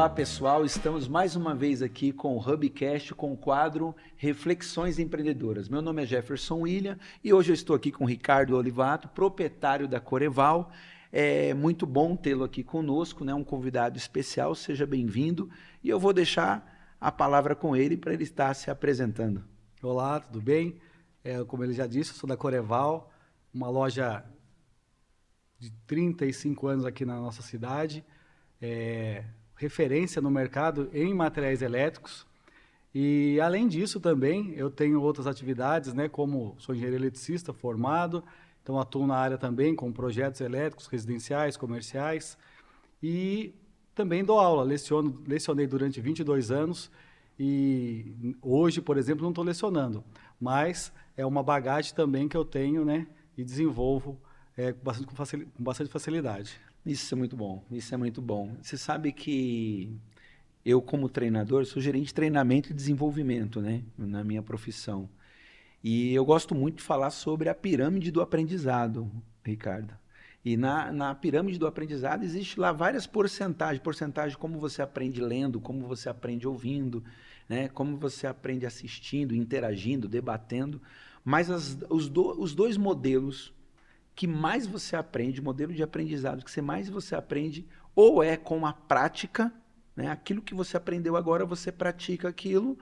Olá pessoal, estamos mais uma vez aqui com o Hubcast com o quadro Reflexões Empreendedoras. Meu nome é Jefferson William e hoje eu estou aqui com o Ricardo Olivato, proprietário da Coreval. É muito bom tê-lo aqui conosco, né? Um convidado especial, seja bem-vindo. E eu vou deixar a palavra com ele para ele estar se apresentando. Olá, tudo bem? Como ele já disse, eu sou da Coreval, uma loja de 35 anos aqui na nossa cidade, referência no mercado em materiais elétricos. E, além disso, também eu tenho outras atividades, né, como sou engenheiro eletricista formado, então atuo na área também com projetos elétricos, residenciais, comerciais. E também dou aula, lecionei durante 22 anos e hoje, por exemplo, não estou lecionando, mas é uma bagagem também que eu tenho, né, e desenvolvo com bastante facilidade. Isso é muito bom, isso é muito bom. Você sabe que eu, como treinador, sou gerente de treinamento e desenvolvimento, né, na minha profissão. E eu gosto muito de falar sobre a pirâmide do aprendizado, Ricardo. E na pirâmide do aprendizado existe lá várias porcentagens. Porcentagem como você aprende lendo, como você aprende ouvindo, né? Como você aprende assistindo, interagindo, debatendo. Mas os dois modelos que mais você aprende, modelo de aprendizado que mais você aprende, ou é com a prática, né? Aquilo que você aprendeu agora, você pratica aquilo,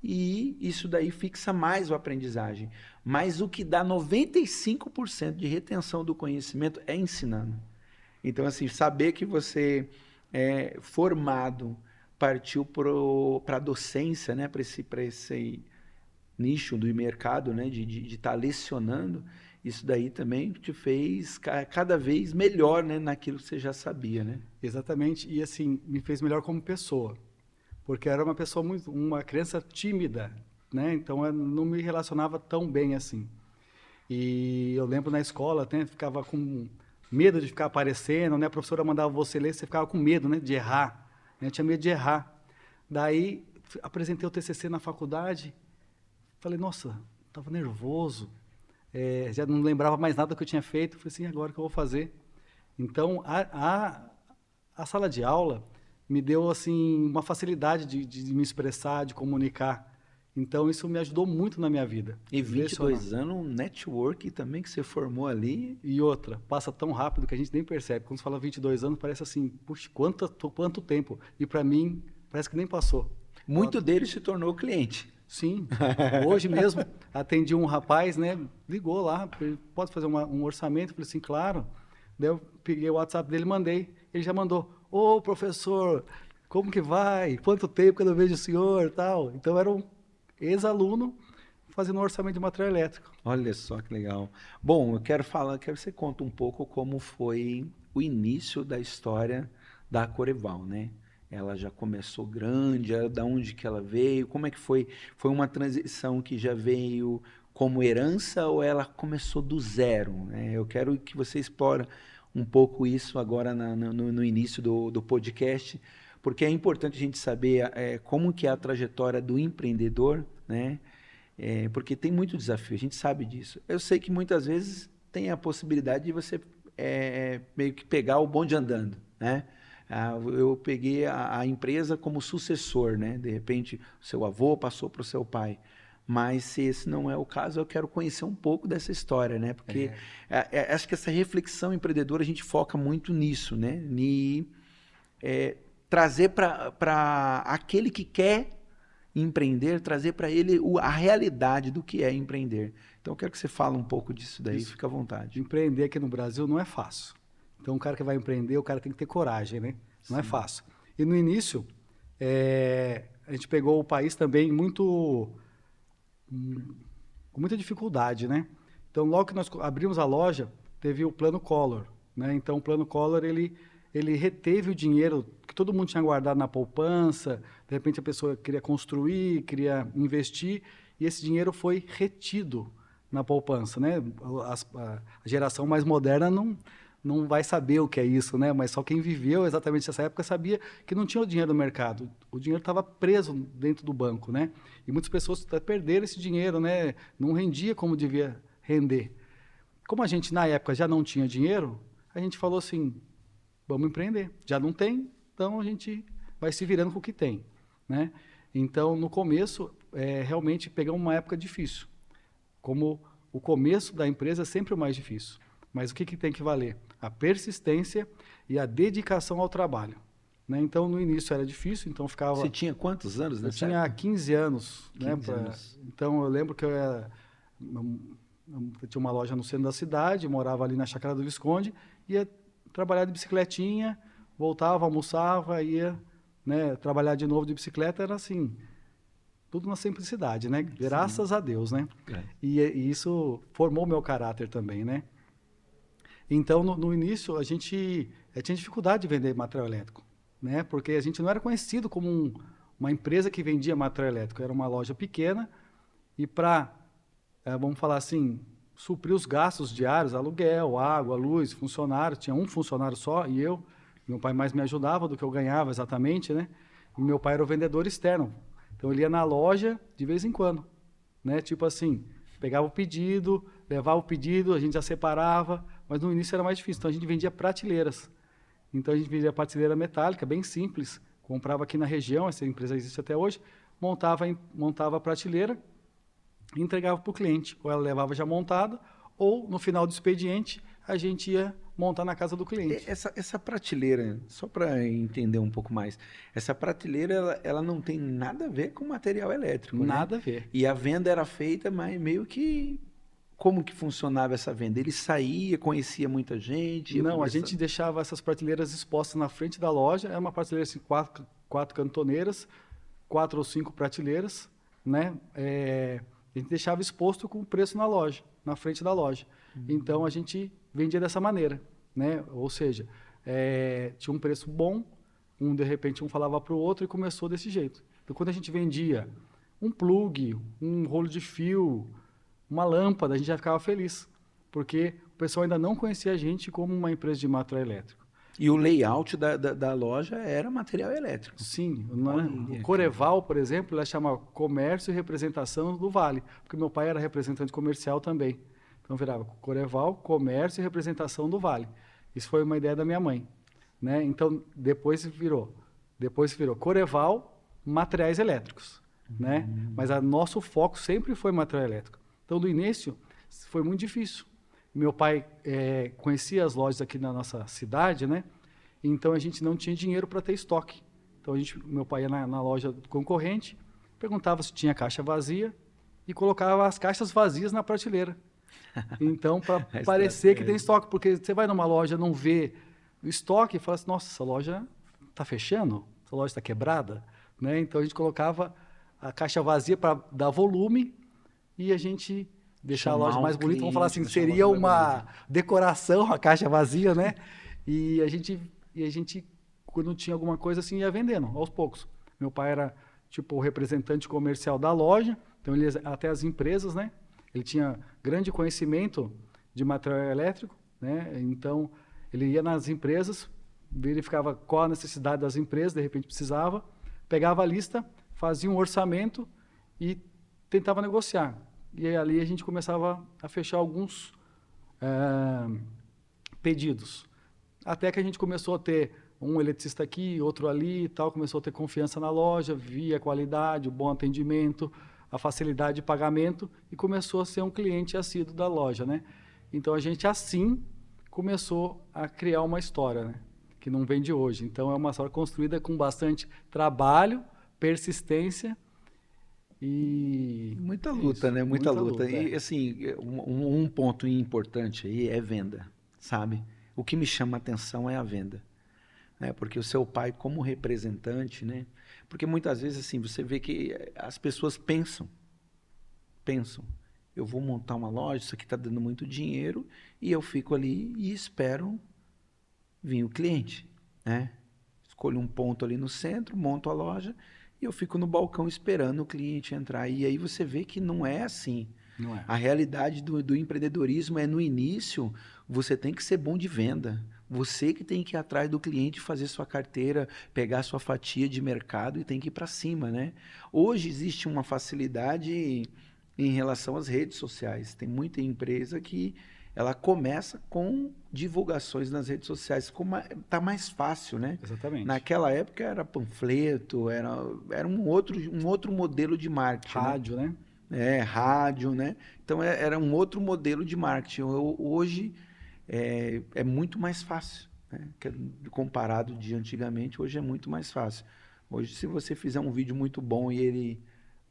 e isso daí fixa mais a aprendizagem. Mas o que dá 95% de retenção do conhecimento é ensinando. Então, assim, saber que você é formado, partiu para a docência, né? Para esse nicho do mercado, né? De estar lecionando, isso daí também te fez cada vez melhor, né? Naquilo que você já sabia, né? Exatamente, e assim, me fez melhor como pessoa, porque eu era uma pessoa uma criança tímida, né? Então eu não me relacionava tão bem assim. E eu lembro na escola, né, ficava com medo de ficar aparecendo, né? A professora mandava você ler, você ficava com medo, né, de errar, né? Eu tinha medo de errar. Daí apresentei o TCC na faculdade, falei, nossa, estava nervoso, já não lembrava mais nada do que eu tinha feito. Falei assim, agora o que eu vou fazer? Então a sala de aula me deu assim uma facilidade de me expressar, de comunicar. Então isso me ajudou muito na minha vida. E Lecionar. 22 anos, um network também que você formou ali. E outra, passa tão rápido que a gente nem percebe. Quando você fala 22 anos, parece assim, puxa, quanto tempo. E para mim, parece que nem passou. Muito dele se tornou cliente. Sim, hoje mesmo atendi um rapaz, né? Ligou lá, pode fazer um orçamento? Eu falei assim, claro. Daí eu peguei o WhatsApp dele e mandei. Ele já mandou, ô professor, como que vai? Quanto tempo que eu não vejo o senhor tal? Então era um ex-aluno fazendo um orçamento de material elétrico. Olha só que legal. Bom, eu quero que você conte um pouco como foi o início da história da Coreval, né? Ela já começou grande, da onde que ela veio, como é que foi? Foi uma transição que já veio como herança ou ela começou do zero, né? Eu quero que você explore um pouco isso agora no início do podcast, porque é importante a gente saber como que é a trajetória do empreendedor, né? Porque tem muito desafio, a gente sabe disso. Eu sei que muitas vezes tem a possibilidade de você meio que pegar o bonde andando, né? Eu peguei a empresa como sucessor, né? De repente, o seu avô passou para o seu pai. Mas se esse não é o caso, eu quero conhecer um pouco dessa história, né? Porque acho que essa reflexão empreendedora, a gente foca muito nisso, né? Trazer para aquele que quer empreender, trazer para ele a realidade do que é empreender. Então, eu quero que você fale um pouco disso daí, Isso. fica à vontade. Empreender aqui no Brasil não é fácil. Então, o cara que vai empreender, o cara tem que ter coragem, né? Não é Sim. fácil. E no início, a gente pegou o país também com muita dificuldade, né? Então, logo que nós abrimos a loja, teve o Plano Collor, né? Então, o Plano Collor, ele reteve o dinheiro que todo mundo tinha guardado na poupança, de repente a pessoa queria construir, queria investir, e esse dinheiro foi retido na poupança, né? A geração mais moderna não vai saber o que é isso, né? Mas só quem viveu exatamente nessa época sabia que não tinha o dinheiro no mercado. O dinheiro estava preso dentro do banco, né? E muitas pessoas perderam esse dinheiro, né? Não rendia como devia render. Como a gente, na época, já não tinha dinheiro, a gente falou assim, vamos empreender. Já não tem, então a gente vai se virando com o que tem, né? Então, no começo, realmente pegamos uma época difícil. Como o começo da empresa é sempre o mais difícil. Mas o que tem que valer? A persistência e a dedicação ao trabalho, né? Então, no início era difícil, então ficava... Você tinha quantos anos Eu nessa tinha época? 15 anos, 15 né? anos. Então, eu lembro que eu tinha uma loja no centro da cidade, morava ali na Chácara do Visconde, ia trabalhar de bicicletinha, voltava, almoçava, ia, né, trabalhar de novo de bicicleta, era assim, tudo na simplicidade, né? Graças a Deus, né? É. E isso formou meu caráter também, né? Então, no início, a gente tinha dificuldade de vender material elétrico, né? Porque a gente não era conhecido como uma empresa que vendia material elétrico, era uma loja pequena e para, vamos falar assim, suprir os gastos diários, aluguel, água, luz, funcionário, tinha um funcionário só e eu, meu pai mais me ajudava do que eu ganhava exatamente, né? E meu pai era o vendedor externo, então ele ia na loja de vez em quando, né? Tipo assim, pegava o pedido, levava o pedido, a gente já separava, mas no início era mais difícil, então a gente vendia prateleiras. Então a gente vendia prateleira metálica, bem simples, comprava aqui na região, essa empresa existe até hoje, montava a prateleira e entregava para o cliente. Ou ela levava já montada, ou no final do expediente a gente ia montar na casa do cliente. Essa prateleira, só para entender um pouco mais, essa prateleira ela não tem nada a ver com material elétrico, né? Nada a ver. E a venda era feita, mas meio que como que funcionava essa venda? Ele saía, conhecia muita gente, ia Não, a conversando. gente deixava essas prateleiras expostas na frente da loja, era uma prateleira assim, quatro cantoneiras, 4 ou 5 prateleiras, né? A gente deixava exposto com o preço na loja, na frente da loja. Então a gente vendia dessa maneira, né? Ou seja, tinha um preço bom, de repente um falava para o outro e começou desse jeito. Então quando a gente vendia um plug, um rolo de fio, uma lâmpada, a gente já ficava feliz, porque o pessoal ainda não conhecia a gente como uma empresa de material elétrico. E o layout da loja era material elétrico. Sim, Olha, o Coreval, por exemplo, ela chama Comércio e Representação do Vale, porque meu pai era representante comercial também. Então virava Coreval, Comércio e Representação do Vale. Isso foi uma ideia da minha mãe, né? Então depois virou Coreval, Materiais Elétricos, né? Mas o nosso foco sempre foi material elétrico. Então do início foi muito difícil. Meu pai conhecia as lojas aqui na nossa cidade, né? Então a gente não tinha dinheiro para ter estoque. Então meu pai ia na loja concorrente, perguntava se tinha caixa vazia e colocava as caixas vazias na prateleira. Então, para parecer que tem estoque, porque você vai numa loja, não vê o estoque e fala assim, nossa, essa loja está fechando, essa loja está quebrada, né? Então a gente colocava a caixa vazia para dar volume e a gente deixar a loja mais bonita, vamos falar assim, seria uma decoração, a caixa vazia, né? E a gente, quando tinha alguma coisa assim, ia vendendo, aos poucos. Meu pai era, tipo, o representante comercial da loja, então ele ia até as empresas, né? Ele tinha grande conhecimento de material elétrico, né? Então, ele ia nas empresas, verificava qual a necessidade das empresas, de repente precisava, pegava a lista, fazia um orçamento e tentava negociar. E aí, ali a gente começava a fechar alguns pedidos. Até que a gente começou a ter um eletricista aqui, outro ali e tal, começou a ter confiança na loja, via a qualidade, o bom atendimento, a facilidade de pagamento e começou a ser um cliente assíduo da loja, né? Então a gente assim começou a criar uma história, né? Que não vem de hoje. Então é uma história construída com bastante trabalho, persistência e muita luta, né? Muita luta. E assim, um ponto importante aí é venda, sabe? O que me chama a atenção é a venda, né? Porque o seu pai como representante, né? Porque muitas vezes assim, você vê que as pessoas pensam, eu vou montar uma loja, isso aqui está dando muito dinheiro, e eu fico ali e espero vir o cliente, né? Escolho um ponto ali no centro, monto a loja, e eu fico no balcão esperando o cliente entrar. E aí você vê que não é assim. Não é. A realidade do empreendedorismo é no início, você tem que ser bom de venda. Você que tem que ir atrás do cliente, fazer sua carteira, pegar sua fatia de mercado e tem que ir para cima, né? Hoje existe uma facilidade em relação às redes sociais. Tem muita empresa que ela começa com divulgações nas redes sociais. Tá mais fácil, né? Exatamente. Naquela época era panfleto, era um outro modelo de marketing, né? Rádio, né? Rádio, né? Então era um outro modelo de marketing. Hoje é muito mais fácil, né? Comparado de antigamente, hoje é muito mais fácil. Hoje, se você fizer um vídeo muito bom e ele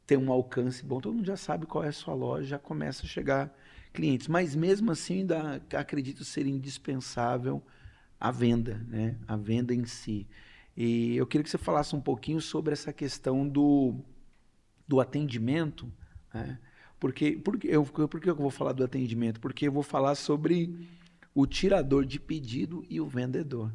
tem um alcance bom, todo mundo já sabe qual é a sua loja, já começa a chegar clientes. Mas mesmo assim, ainda acredito ser indispensável a venda, né? A venda em si. E eu queria que você falasse um pouquinho sobre essa questão do atendimento, né? Por que eu vou falar do atendimento? Porque eu vou falar sobre o tirador de pedido e o vendedor,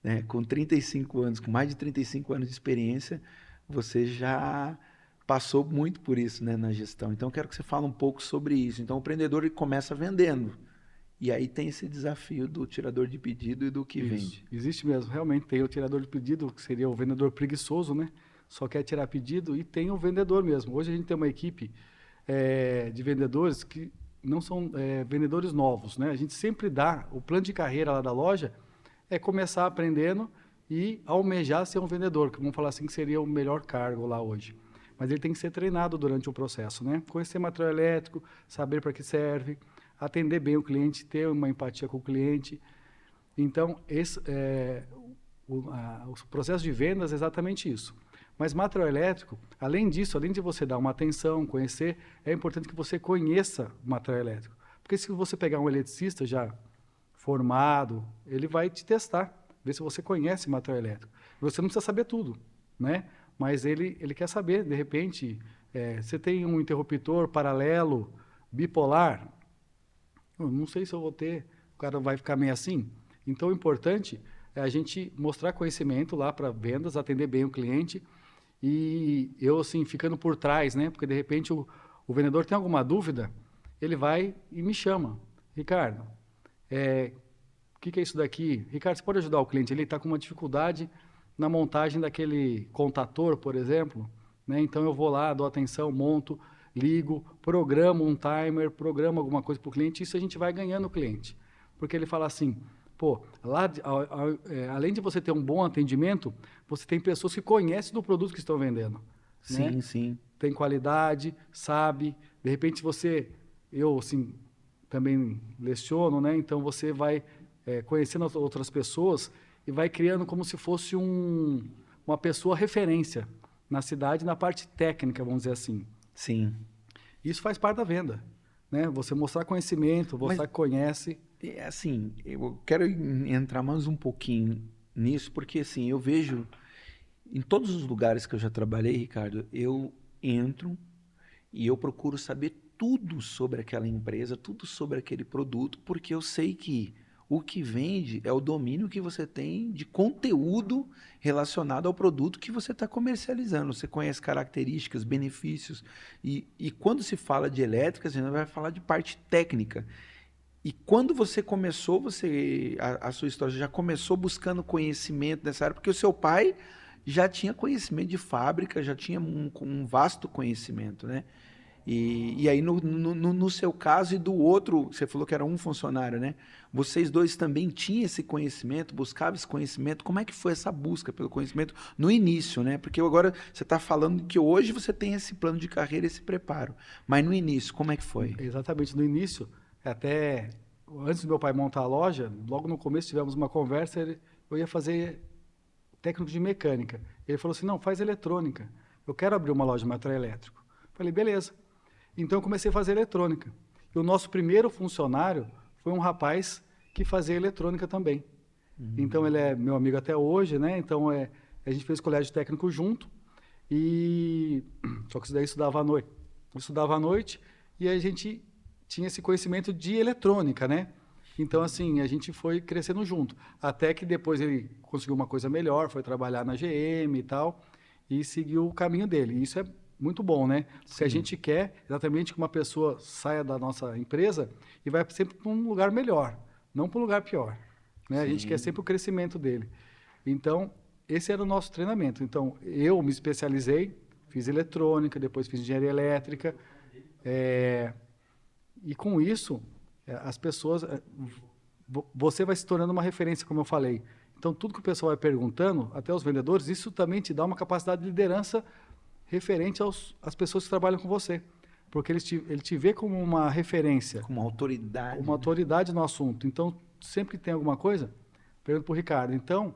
né? Com 35 anos, com mais de 35 anos de experiência, você já passou muito por isso, né, na gestão. Então, eu quero que você fale um pouco sobre isso. Então, o empreendedor ele começa vendendo. E aí tem esse desafio do tirador de pedido e do que Isso. vende. Existe mesmo, realmente tem o tirador de pedido, que seria o vendedor preguiçoso, né? Só quer tirar pedido, e tem o vendedor mesmo. Hoje a gente tem uma equipe de vendedores que não são vendedores novos, né? A gente sempre dá, o plano de carreira lá da loja é começar aprendendo e almejar ser um vendedor, que vamos falar assim que seria o melhor cargo lá hoje. Mas ele tem que ser treinado durante o processo, né? Conhecer material elétrico, saber para que serve, atender bem o cliente, ter uma empatia com o cliente. Então, o processo de vendas é exatamente isso. Mas material elétrico, além disso, além de você dar uma atenção, conhecer, é importante que você conheça o material elétrico. Porque se você pegar um eletricista já formado, ele vai te testar, ver se você conhece material elétrico. Você não precisa saber tudo, né? Mas ele quer saber, de repente, você tem um interruptor paralelo, bipolar, eu não sei se eu vou ter, o cara vai ficar meio assim. Então, o importante é a gente mostrar conhecimento lá para vendas, atender bem o cliente, e eu, assim, ficando por trás, né? Porque, de repente, o vendedor tem alguma dúvida, ele vai e me chama. Ricardo, o que é isso daqui? Ricardo, você pode ajudar o cliente? Ele está com uma dificuldade na montagem daquele contator, por exemplo, né? Então, eu vou lá, dou atenção, monto, ligo, programo um timer, programo alguma coisa para o cliente, isso a gente vai ganhando o cliente. Porque ele fala assim, pô, além de você ter um bom atendimento, você tem pessoas que conhecem do produto que estão vendendo. Sim, né? sim. Tem qualidade, sabe, de repente eu assim, também leciono, né? Então você vai conhecendo outras pessoas e vai criando como se fosse uma pessoa referência na cidade, na parte técnica, vamos dizer assim. Sim. Isso faz parte da venda, né? Você mostrar conhecimento, mostrar que conhece. Assim, eu quero entrar mais um pouquinho nisso, porque assim, eu vejo em todos os lugares que eu já trabalhei, Ricardo, eu entro e eu procuro saber tudo sobre aquela empresa, tudo sobre aquele produto, porque eu sei que o que vende é o domínio que você tem de conteúdo relacionado ao produto que você está comercializando. Você conhece características, benefícios. E quando se fala de elétrica, a gente vai falar de parte técnica. E quando você começou, a sua história já começou buscando conhecimento nessa área, porque o seu pai já tinha conhecimento de fábrica, já tinha um vasto conhecimento, né? E aí, no seu caso e do outro, você falou que era um funcionário, né? Vocês dois também tinham esse conhecimento, buscavam esse conhecimento. Como é que foi essa busca pelo conhecimento no início, né? Porque agora você está falando que hoje você tem esse plano de carreira, esse preparo. Mas no início, como é que foi? Exatamente, no início, até antes do meu pai montar a loja, logo no começo tivemos uma conversa, eu ia fazer técnico de mecânica. Ele falou assim, não, faz eletrônica. Eu quero abrir uma loja de material elétrico. Falei, beleza. Então, eu comecei a fazer eletrônica. E o nosso primeiro funcionário foi um rapaz que fazia eletrônica também. Então, ele é meu amigo até hoje, né? Então, a gente fez colégio técnico junto. Só que isso daí estudava à noite. Eu estudava à noite e a gente tinha esse conhecimento de eletrônica, né? Então, assim, a gente foi crescendo junto. Até que depois ele conseguiu uma coisa melhor, foi trabalhar na GM e tal, e seguiu o caminho dele. E isso é muito bom, né? Porque Sim. a gente quer exatamente que uma pessoa saia da nossa empresa e vai sempre para um lugar melhor, não para um lugar pior. Né? A gente quer sempre o crescimento dele. Então, esse era o nosso treinamento. Então, eu me especializei, fiz eletrônica, depois fiz engenharia elétrica. E com isso, as pessoas... você vai se tornando uma referência, como eu falei. Então, tudo que o pessoal vai perguntando, até os vendedores, isso também te dá uma capacidade de liderança referente às pessoas que trabalham com você. Porque ele te vê como uma referência, Com uma autoridade. como uma autoridade no assunto. Então, sempre que tem alguma coisa, pergunto para o Ricardo. Então,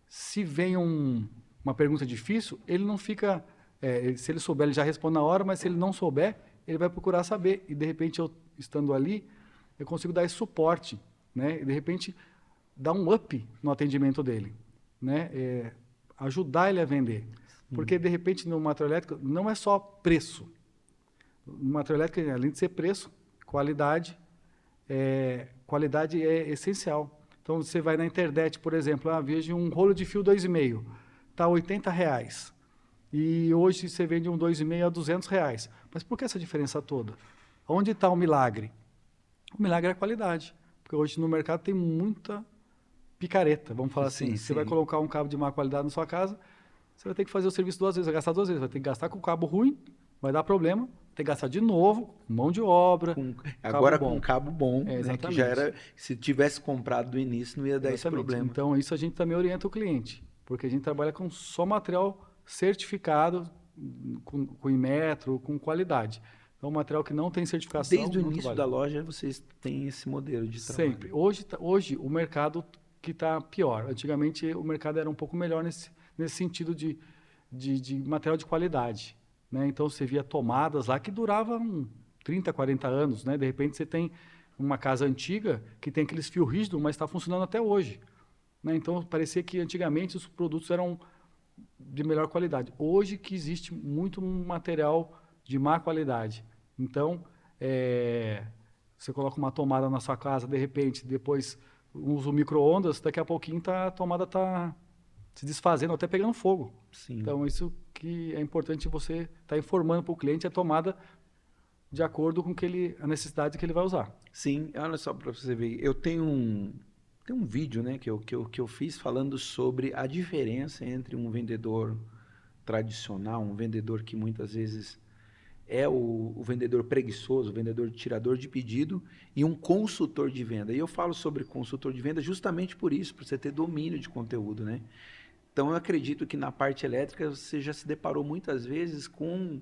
se vem uma pergunta difícil, ele não fica... se ele souber, ele já responde na hora, mas se ele não souber, ele vai procurar saber. E, de repente, eu estando ali, eu consigo dar esse suporte, né? E, de repente, dar um up no atendimento dele, né? Ajudar ele a vender. Porque, de repente, no material elétrico, não é só preço. No material elétrico, além de ser preço, qualidade é essencial. Então, você vai na internet, por exemplo, veja um rolo de fio 2,5, está R$ 80. E hoje você vende um 2,5 a R$ 200. Mas por que essa diferença toda? Onde está o milagre? O milagre é a qualidade. Porque hoje no mercado tem muita picareta, vamos falar assim. Você vai colocar um cabo de má qualidade na sua casa, você vai ter que fazer o serviço 2 vezes, vai gastar 2 vezes. Vai ter que gastar com cabo ruim, vai dar problema, vai ter que gastar de novo, mão de obra. Agora com cabo bom, né, que já era, se tivesse comprado do início, não ia dar esse problema. Então, isso a gente também orienta o cliente, porque a gente trabalha com só material certificado, com Inmetro, com qualidade. Então, material que não tem certificação... Desde o início da loja, vocês têm esse modelo de trabalho? Sempre. Hoje o mercado que está pior. Antigamente, o mercado era um pouco melhor nesse sentido de material de qualidade, né? Então, você via tomadas lá que duravam 30, 40 anos, né? De repente, você tem uma casa antiga que tem aqueles fios rígidos, mas está funcionando até hoje, né? Então, parecia que antigamente os produtos eram de melhor qualidade. Hoje que existe muito material de má qualidade. Então, você coloca uma tomada na sua casa, de repente, depois usa o micro-ondas, daqui a pouquinho a tomada está se desfazendo, até pegando fogo. Sim. Então, isso que é importante você estar informando para o cliente a tomada de acordo com a necessidade que ele vai usar. Sim, olha só para você ver. Eu tenho um vídeo, né, que eu fiz falando sobre a diferença entre um vendedor tradicional, um vendedor que muitas vezes é o vendedor preguiçoso, o vendedor tirador de pedido, e um consultor de venda. E eu falo sobre consultor de venda justamente por isso, para você ter domínio de conteúdo, né? Então, eu acredito que na parte elétrica você já se deparou muitas vezes com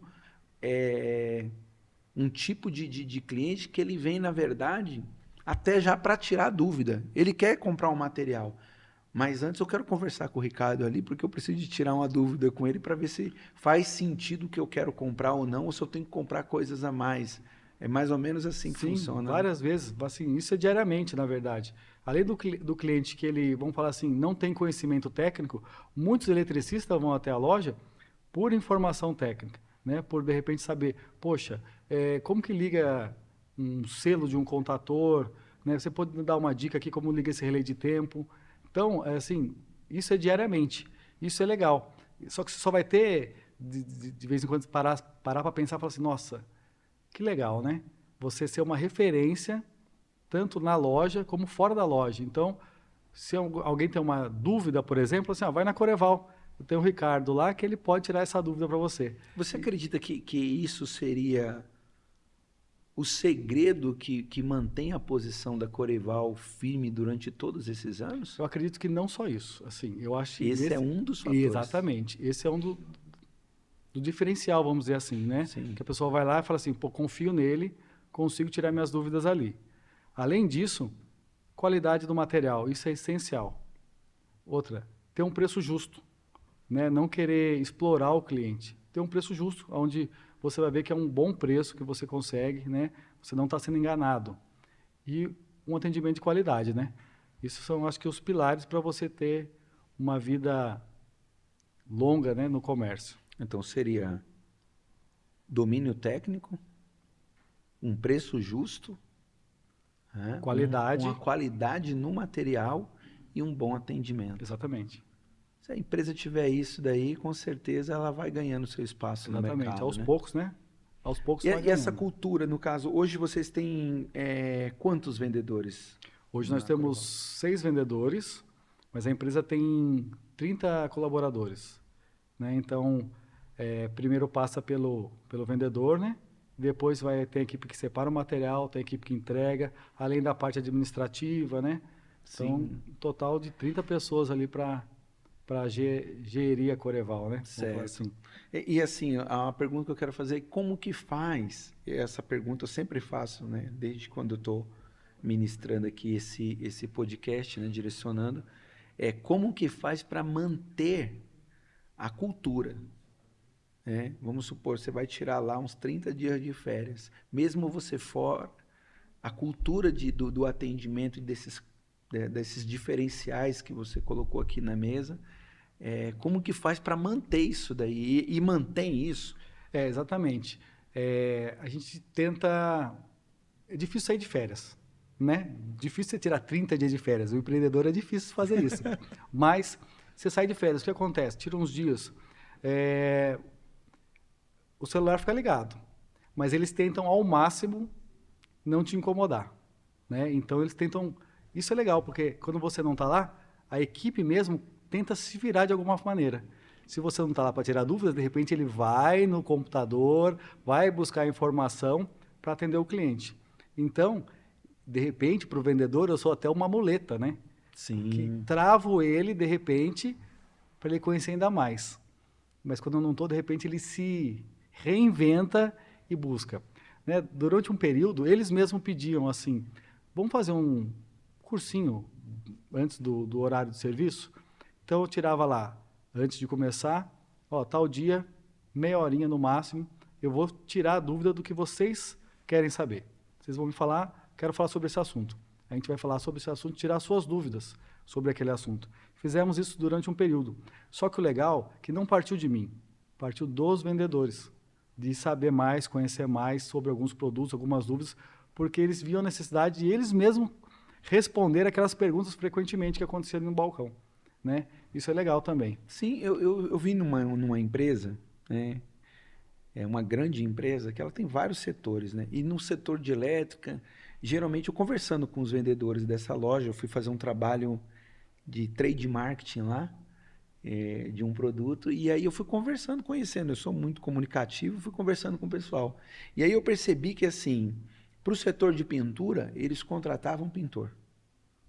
um tipo de cliente que ele vem, na verdade, até já para tirar dúvida. Ele quer comprar um material, mas antes eu quero conversar com o Ricardo ali, porque eu preciso de tirar uma dúvida com ele para ver se faz sentido o que eu quero comprar ou não, ou se eu tenho que comprar coisas a mais. É mais ou menos assim que funciona. Várias vezes. Assim, isso é diariamente, na verdade. Além do cliente que ele, vamos falar assim, não tem conhecimento técnico, muitos eletricistas vão até a loja por informação técnica, né? Por, de repente, saber, poxa, como que liga um selo de um contator, né? Você pode dar uma dica aqui como liga esse relé de tempo. Então, assim, isso é diariamente. Isso é legal. Só que você só vai ter, de vez em quando, parar para pensar e falar assim, nossa, que legal, né? Você ser uma referência, tanto na loja como fora da loja. Então, se alguém tem uma dúvida, por exemplo, assim, vai na Coreval. Eu tenho o Ricardo lá que ele pode tirar essa dúvida para você. Você acredita que isso seria o segredo que mantém a posição da Coreval firme durante todos esses anos? Eu acredito que não só isso. Assim, eu acho esse é um dos fatores. Exatamente. Esse é um do diferencial, vamos dizer assim, né? Sim. Que a pessoa vai lá e fala assim, pô, confio nele, consigo tirar minhas dúvidas ali. Além disso, qualidade do material, isso é essencial. Outra, ter um preço justo, né? Não querer explorar o cliente. Ter um preço justo, onde você vai ver que é um bom preço que você consegue, né? Você não está sendo enganado. E um atendimento de qualidade, né? Isso são, acho que, os pilares para você ter uma vida longa, né, no comércio. Então, seria domínio técnico, um preço justo, qualidade. Uma qualidade no material e um bom atendimento. Exatamente. Se a empresa tiver isso daí, com certeza ela vai ganhando seu espaço no mercado. Exatamente, aos poucos, né? Aos poucos e essa cultura, no caso, hoje vocês têm quantos vendedores? Hoje nós temos 6 vendedores, mas a empresa tem 30 colaboradores, né? Então, primeiro passa pelo vendedor, né? Depois vai ter a equipe que separa o material, tem a equipe que entrega, além da parte administrativa, né? Então, Sim. um total de 30 pessoas ali para gerir a Coreval, né? Vamos falar Certo. assim. E assim, a pergunta que eu quero fazer é como que faz? Essa pergunta eu sempre faço, né? Desde quando eu estou ministrando aqui esse podcast, né? Direcionando, é como que faz para manter a cultura, né? Vamos supor, você vai tirar lá uns 30 dias de férias. Mesmo você fora, a cultura do atendimento e desses diferenciais que você colocou aqui na mesa, como que faz para manter isso daí? E mantém isso? Exatamente. A gente tenta. É difícil sair de férias, né? Difícil você tirar 30 dias de férias. O empreendedor é difícil fazer isso. Mas você sai de férias, o que acontece? Tira uns dias. é, o celular fica ligado. Mas eles tentam ao máximo não te incomodar, né? Então eles tentam. Isso é legal, porque quando você não está lá, a equipe mesmo tenta se virar de alguma maneira. Se você não está lá para tirar dúvidas, de repente ele vai no computador, vai buscar informação para atender o cliente. Então, de repente, para o vendedor, eu sou até uma muleta, né? Que Sim. travo ele, de repente, para ele conhecer ainda mais. Mas quando eu não estou, de repente, ele se reinventa e busca. Né? Durante um período, eles mesmos pediam assim, vamos fazer um cursinho antes do horário de serviço? Então, eu tirava lá, antes de começar, ó, tal dia, meia horinha no máximo, eu vou tirar a dúvida do que vocês querem saber. Vocês vão me falar, quero falar sobre esse assunto. A gente vai falar sobre esse assunto, tirar suas dúvidas sobre aquele assunto. Fizemos isso durante um período. Só que o legal é que não partiu de mim, partiu dos vendedores, de saber mais, conhecer mais sobre alguns produtos, algumas dúvidas, porque eles viam a necessidade de eles mesmos responder aquelas perguntas frequentemente que aconteciam no balcão, né? Isso é legal também. Sim, eu vi numa empresa, né? É uma grande empresa que ela tem vários setores, né? E no setor de elétrica, geralmente eu conversando com os vendedores dessa loja, eu fui fazer um trabalho de trade marketing lá, de um produto, e aí eu fui conversando, conhecendo, eu sou muito comunicativo, fui conversando com o pessoal. E aí eu percebi que, assim, para o setor de pintura, eles contratavam pintor.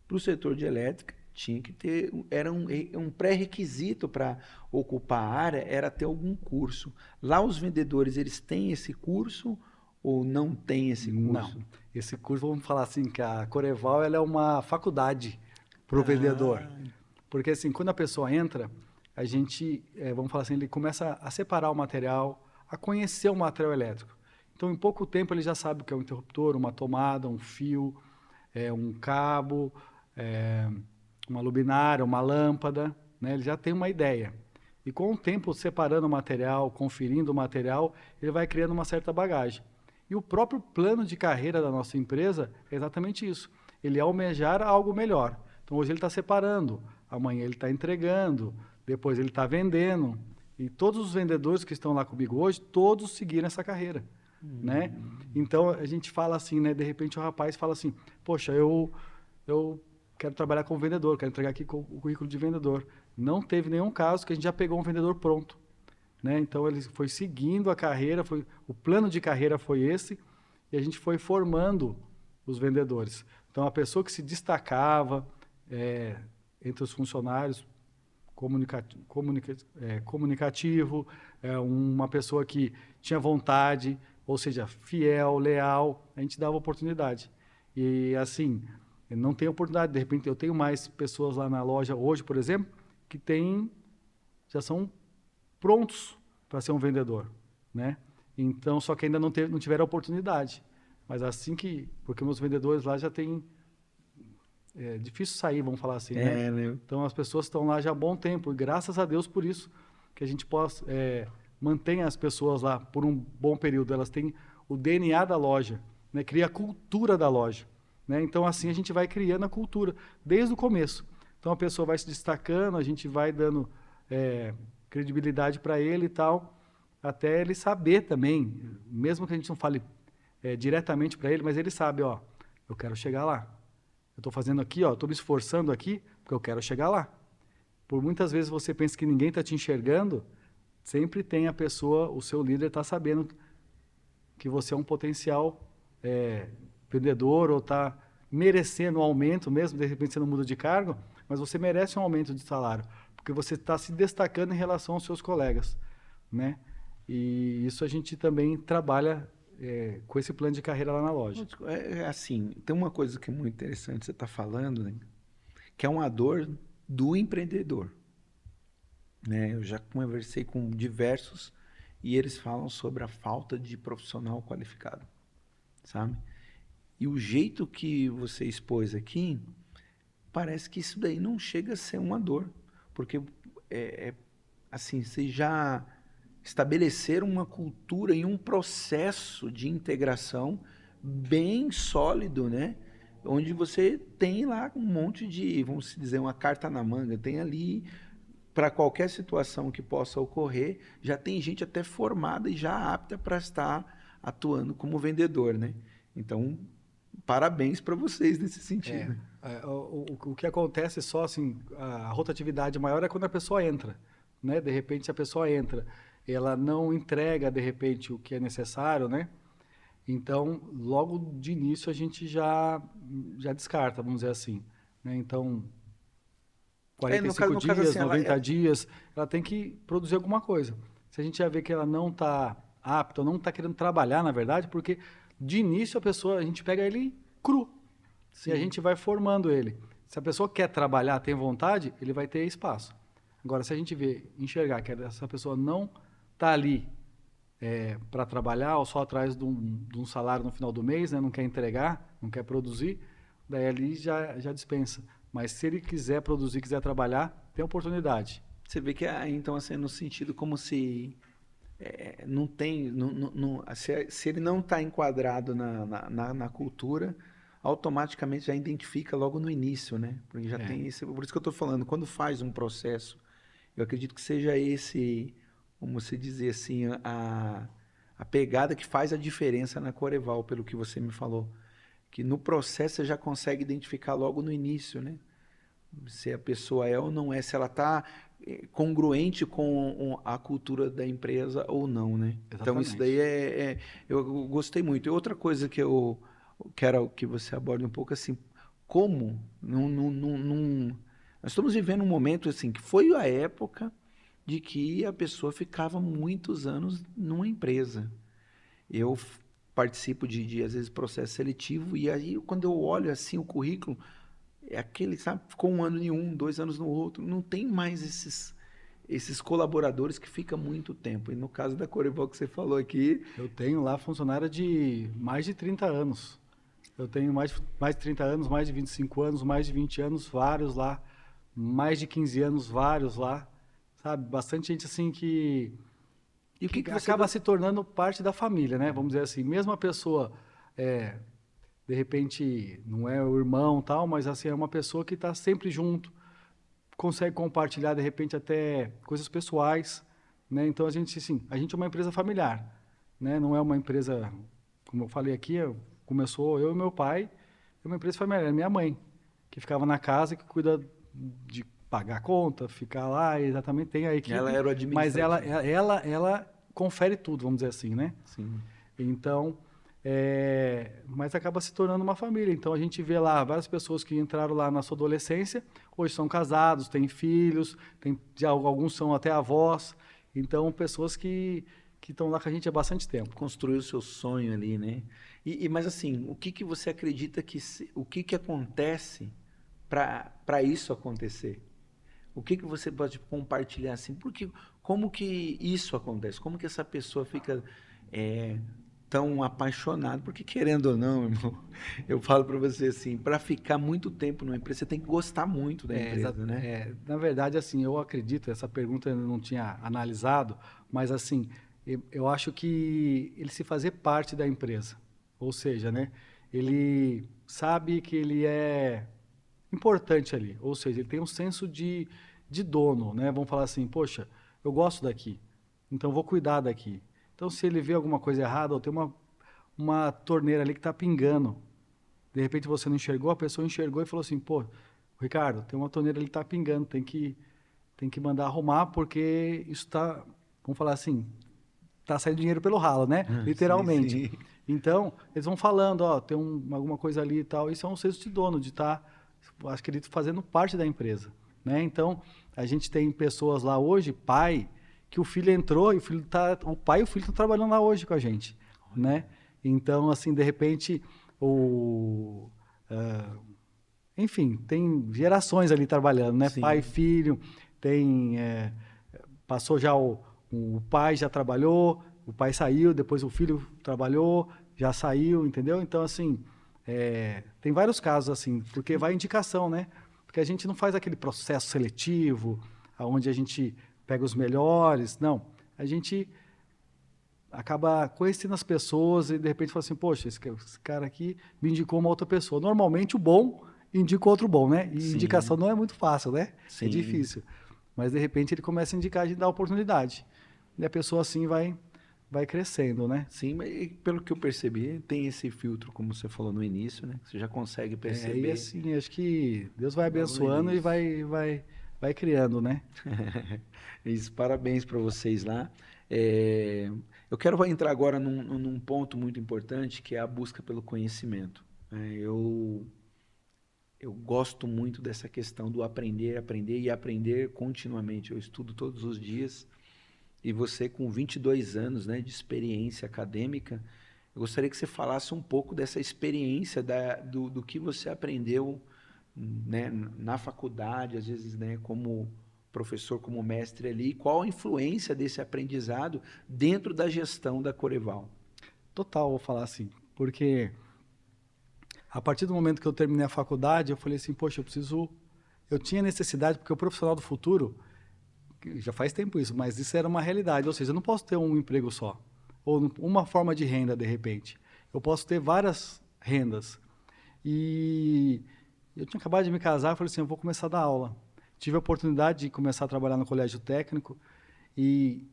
Para o setor de elétrica, tinha que ter, era um pré-requisito para ocupar a área, era ter algum curso. Lá os vendedores, eles têm esse curso ou não têm esse Não. curso? Esse curso, vamos falar assim, que a Coreval ela é uma faculdade para o vendedor. Ah, Porque assim, quando a pessoa entra, a gente, vamos falar assim, ele começa a separar o material, a conhecer o material elétrico. Então, em pouco tempo, ele já sabe o que é um interruptor, uma tomada, um fio, um cabo, é, uma luminária, uma lâmpada, né? Ele já tem uma ideia. E com o tempo, separando o material, conferindo o material, ele vai criando uma certa bagagem. E o próprio plano de carreira da nossa empresa é exatamente isso. Ele almejar algo melhor. Então, hoje ele está separando, amanhã ele está entregando, depois ele está vendendo. E todos os vendedores que estão lá comigo hoje, todos seguiram essa carreira, né? Então, a gente fala assim, né? De repente, o rapaz fala assim, poxa, eu quero trabalhar como vendedor, quero entregar aqui o currículo de vendedor. Não teve nenhum caso que a gente já pegou um vendedor pronto, né? Então, ele foi seguindo a carreira, o plano de carreira foi esse, e a gente foi formando os vendedores. Então, a pessoa que se destacava entre os funcionários, comunicativo, uma pessoa que tinha vontade, ou seja, fiel, leal, a gente dava oportunidade. E assim, não tem oportunidade, de repente eu tenho mais pessoas lá na loja hoje, por exemplo, que já são prontos para ser um vendedor, né? Então, só que ainda não tiveram oportunidade. Mas porque meus vendedores lá já têm difícil sair, vamos falar assim, né? né? Então as pessoas estão lá já há bom tempo e graças a Deus por isso que a gente mantém as pessoas lá por um bom período. Elas têm o DNA da loja, né? Cria a cultura da loja, né? Então assim a gente vai criando a cultura desde o começo. Então a pessoa vai se destacando, a gente vai dando credibilidade para ele e tal, até ele saber também, mesmo que a gente não fale diretamente para ele, mas ele sabe, ó, eu quero chegar lá. Eu estou fazendo aqui, ó, estou me esforçando aqui porque eu quero chegar lá. Por muitas vezes você pensa que ninguém está te enxergando, sempre tem a pessoa, o seu líder está sabendo que você é um potencial vendedor ou está merecendo um aumento mesmo, de repente você não muda de cargo, mas você merece um aumento de salário, porque você está se destacando em relação aos seus colegas, né? E isso a gente também trabalha com esse plano de carreira lá na loja. Assim, tem uma coisa que é muito interessante você está falando, né? Que é uma dor do empreendedor, né? Eu já conversei com diversos e eles falam sobre a falta de profissional qualificado, sabe? E o jeito que você expôs aqui, parece que isso daí não chega a ser uma dor, porque assim, vocês já estabeleceram uma cultura e um processo de integração bem sólido, né? Onde você tem lá um monte de, vamos dizer, uma carta na manga, tem ali para qualquer situação que possa ocorrer, já tem gente até formada e já apta para estar atuando como vendedor, né? Então, parabéns para vocês nesse sentido. O que acontece só assim, a rotatividade maior é quando a pessoa entra, né? De repente a pessoa entra, ela não entrega de repente o que é necessário, né? Então, logo de início a gente já descarta, vamos dizer assim, né? Então, 45 no caso dias, assim, 90 dias, ela tem que produzir alguma coisa. Se a gente já vê que ela não está apta, não está querendo trabalhar, na verdade, porque de início a gente pega ele cru. Sim. E a gente vai formando ele. Se a pessoa quer trabalhar, tem vontade, ele vai ter espaço. Agora, se a gente enxergar que essa pessoa não está ali para trabalhar ou só atrás de um salário no final do mês, né, não quer entregar, não quer produzir, daí ali já dispensa. Mas se ele quiser produzir, quiser trabalhar, tem oportunidade. Você vê que então assim, no sentido como se não tem, se ele não está enquadrado na cultura, automaticamente já identifica logo no início, né? Porque já tem esse, por isso que eu estou falando, quando faz um processo, eu acredito que seja esse, como você dizer assim, a pegada que faz a diferença na Coreval, pelo que você me falou. Que no processo você já consegue identificar logo no início, né? Se a pessoa é ou não é, se ela está congruente com a cultura da empresa ou não, né? Exatamente. Então isso daí eu gostei muito. E outra coisa que eu quero que você aborde um pouco assim, como nós estamos vivendo um momento assim que foi a época de que a pessoa ficava muitos anos numa empresa. Eu participo de às vezes processo seletivo e aí quando eu olho assim o currículo é aquele, sabe, ficou um ano em um, 2 anos no outro, não tem mais esses colaboradores que ficam muito tempo. E no caso da Coreval que você falou aqui... Eu tenho lá funcionária de mais de 30 anos. Eu tenho mais de 30 anos, mais de 25 anos, mais de 20 anos, vários lá. Mais de 15 anos, vários lá. Sabe, bastante gente assim que... E o que acaba se tornando parte da família, né? Vamos dizer assim, mesmo a pessoa... de repente, não é o irmão tal, mas assim, é uma pessoa que está sempre junto, consegue compartilhar, de repente, até coisas pessoais, né? Então, a gente é uma empresa familiar, né? Não é uma empresa, como eu falei aqui, começou eu e meu pai, é uma empresa familiar, é minha mãe, que ficava na casa, que cuida de pagar a conta, ficar lá, exatamente, tem a equipe. Ela era o administrativo. Mas ela confere tudo, vamos dizer assim, né? Sim. Então... mas acaba se tornando uma família. Então a gente vê lá várias pessoas que entraram lá na sua adolescência, hoje são casados, têm filhos, alguns são até avós. Então, pessoas que estão lá com a gente há bastante tempo. Construiu o seu sonho ali, né? Mas assim, o que você acredita o que acontece para isso acontecer? O que você pode compartilhar assim? Como que isso acontece? Como que essa pessoa fica tão apaixonado? Porque querendo ou não, irmão, eu falo para você assim, para ficar muito tempo numa empresa, você tem que gostar muito da empresa, né? Na verdade, assim, eu acredito, essa pergunta eu não tinha analisado, mas assim, eu acho que ele se fazer parte da empresa, ou seja, né, ele sabe que ele é importante ali, ou seja, ele tem um senso de dono, né? Vamos falar assim, poxa, eu gosto daqui, então eu vou cuidar daqui. Então, se ele vê alguma coisa errada, ou tem uma torneira ali que está pingando, de repente você não enxergou, a pessoa enxergou e falou assim, pô, Ricardo, tem uma torneira ali que está pingando, tem que mandar arrumar, porque isso está, vamos falar assim, está saindo dinheiro pelo ralo, né? Literalmente. Sim, sim. Então, eles vão falando, ó, tem alguma coisa ali e tal. Isso é um senso de dono, de estar, acho que ele fazendo parte da empresa, né? Então, a gente tem pessoas lá hoje, pai, que o filho entrou e o pai e o filho estão trabalhando lá hoje com a gente, né? Então, assim, de repente, enfim, tem gerações ali trabalhando, né? Sim. Pai e filho, passou já o pai já trabalhou, o pai saiu, depois o filho trabalhou, já saiu, entendeu? Então, assim, tem vários casos assim, porque vai indicação, né? Porque a gente não faz aquele processo seletivo, onde a gente pega os melhores, não. A gente acaba conhecendo as pessoas e de repente fala assim, poxa, esse cara aqui me indicou uma outra pessoa. Normalmente o bom indica outro bom, né? E Sim. indicação não é muito fácil, né? Sim. É difícil. Mas de repente ele começa a indicar, a gente dá oportunidade. E a pessoa assim vai crescendo, né? Sim, mas pelo que eu percebi, tem esse filtro, como você falou no início, né? Você já consegue perceber. E assim, acho que Deus vai Logo no abençoando e início. vai criando, né? Isso, parabéns para vocês lá. Eu quero entrar agora num ponto muito importante, que é a busca pelo conhecimento. Eu gosto muito dessa questão do aprender, aprender e aprender continuamente. Eu estudo todos os dias. E você, com 22 anos, né, de experiência acadêmica, eu gostaria que você falasse um pouco dessa experiência do que você aprendeu, né, na faculdade, às vezes, né, como professor, como mestre ali, e qual a influência desse aprendizado dentro da gestão da Coreval. Total, vou falar assim, porque a partir do momento que eu terminei a faculdade, eu falei assim, poxa, eu tinha necessidade, porque o profissional do futuro, já faz tempo isso, mas isso era uma realidade, ou seja, eu não posso ter um emprego só, ou uma forma de renda, de repente. Eu posso ter várias rendas. E eu tinha acabado de me casar, eu falei assim, eu vou começar a dar aula. Tive a oportunidade de começar a trabalhar no colégio técnico e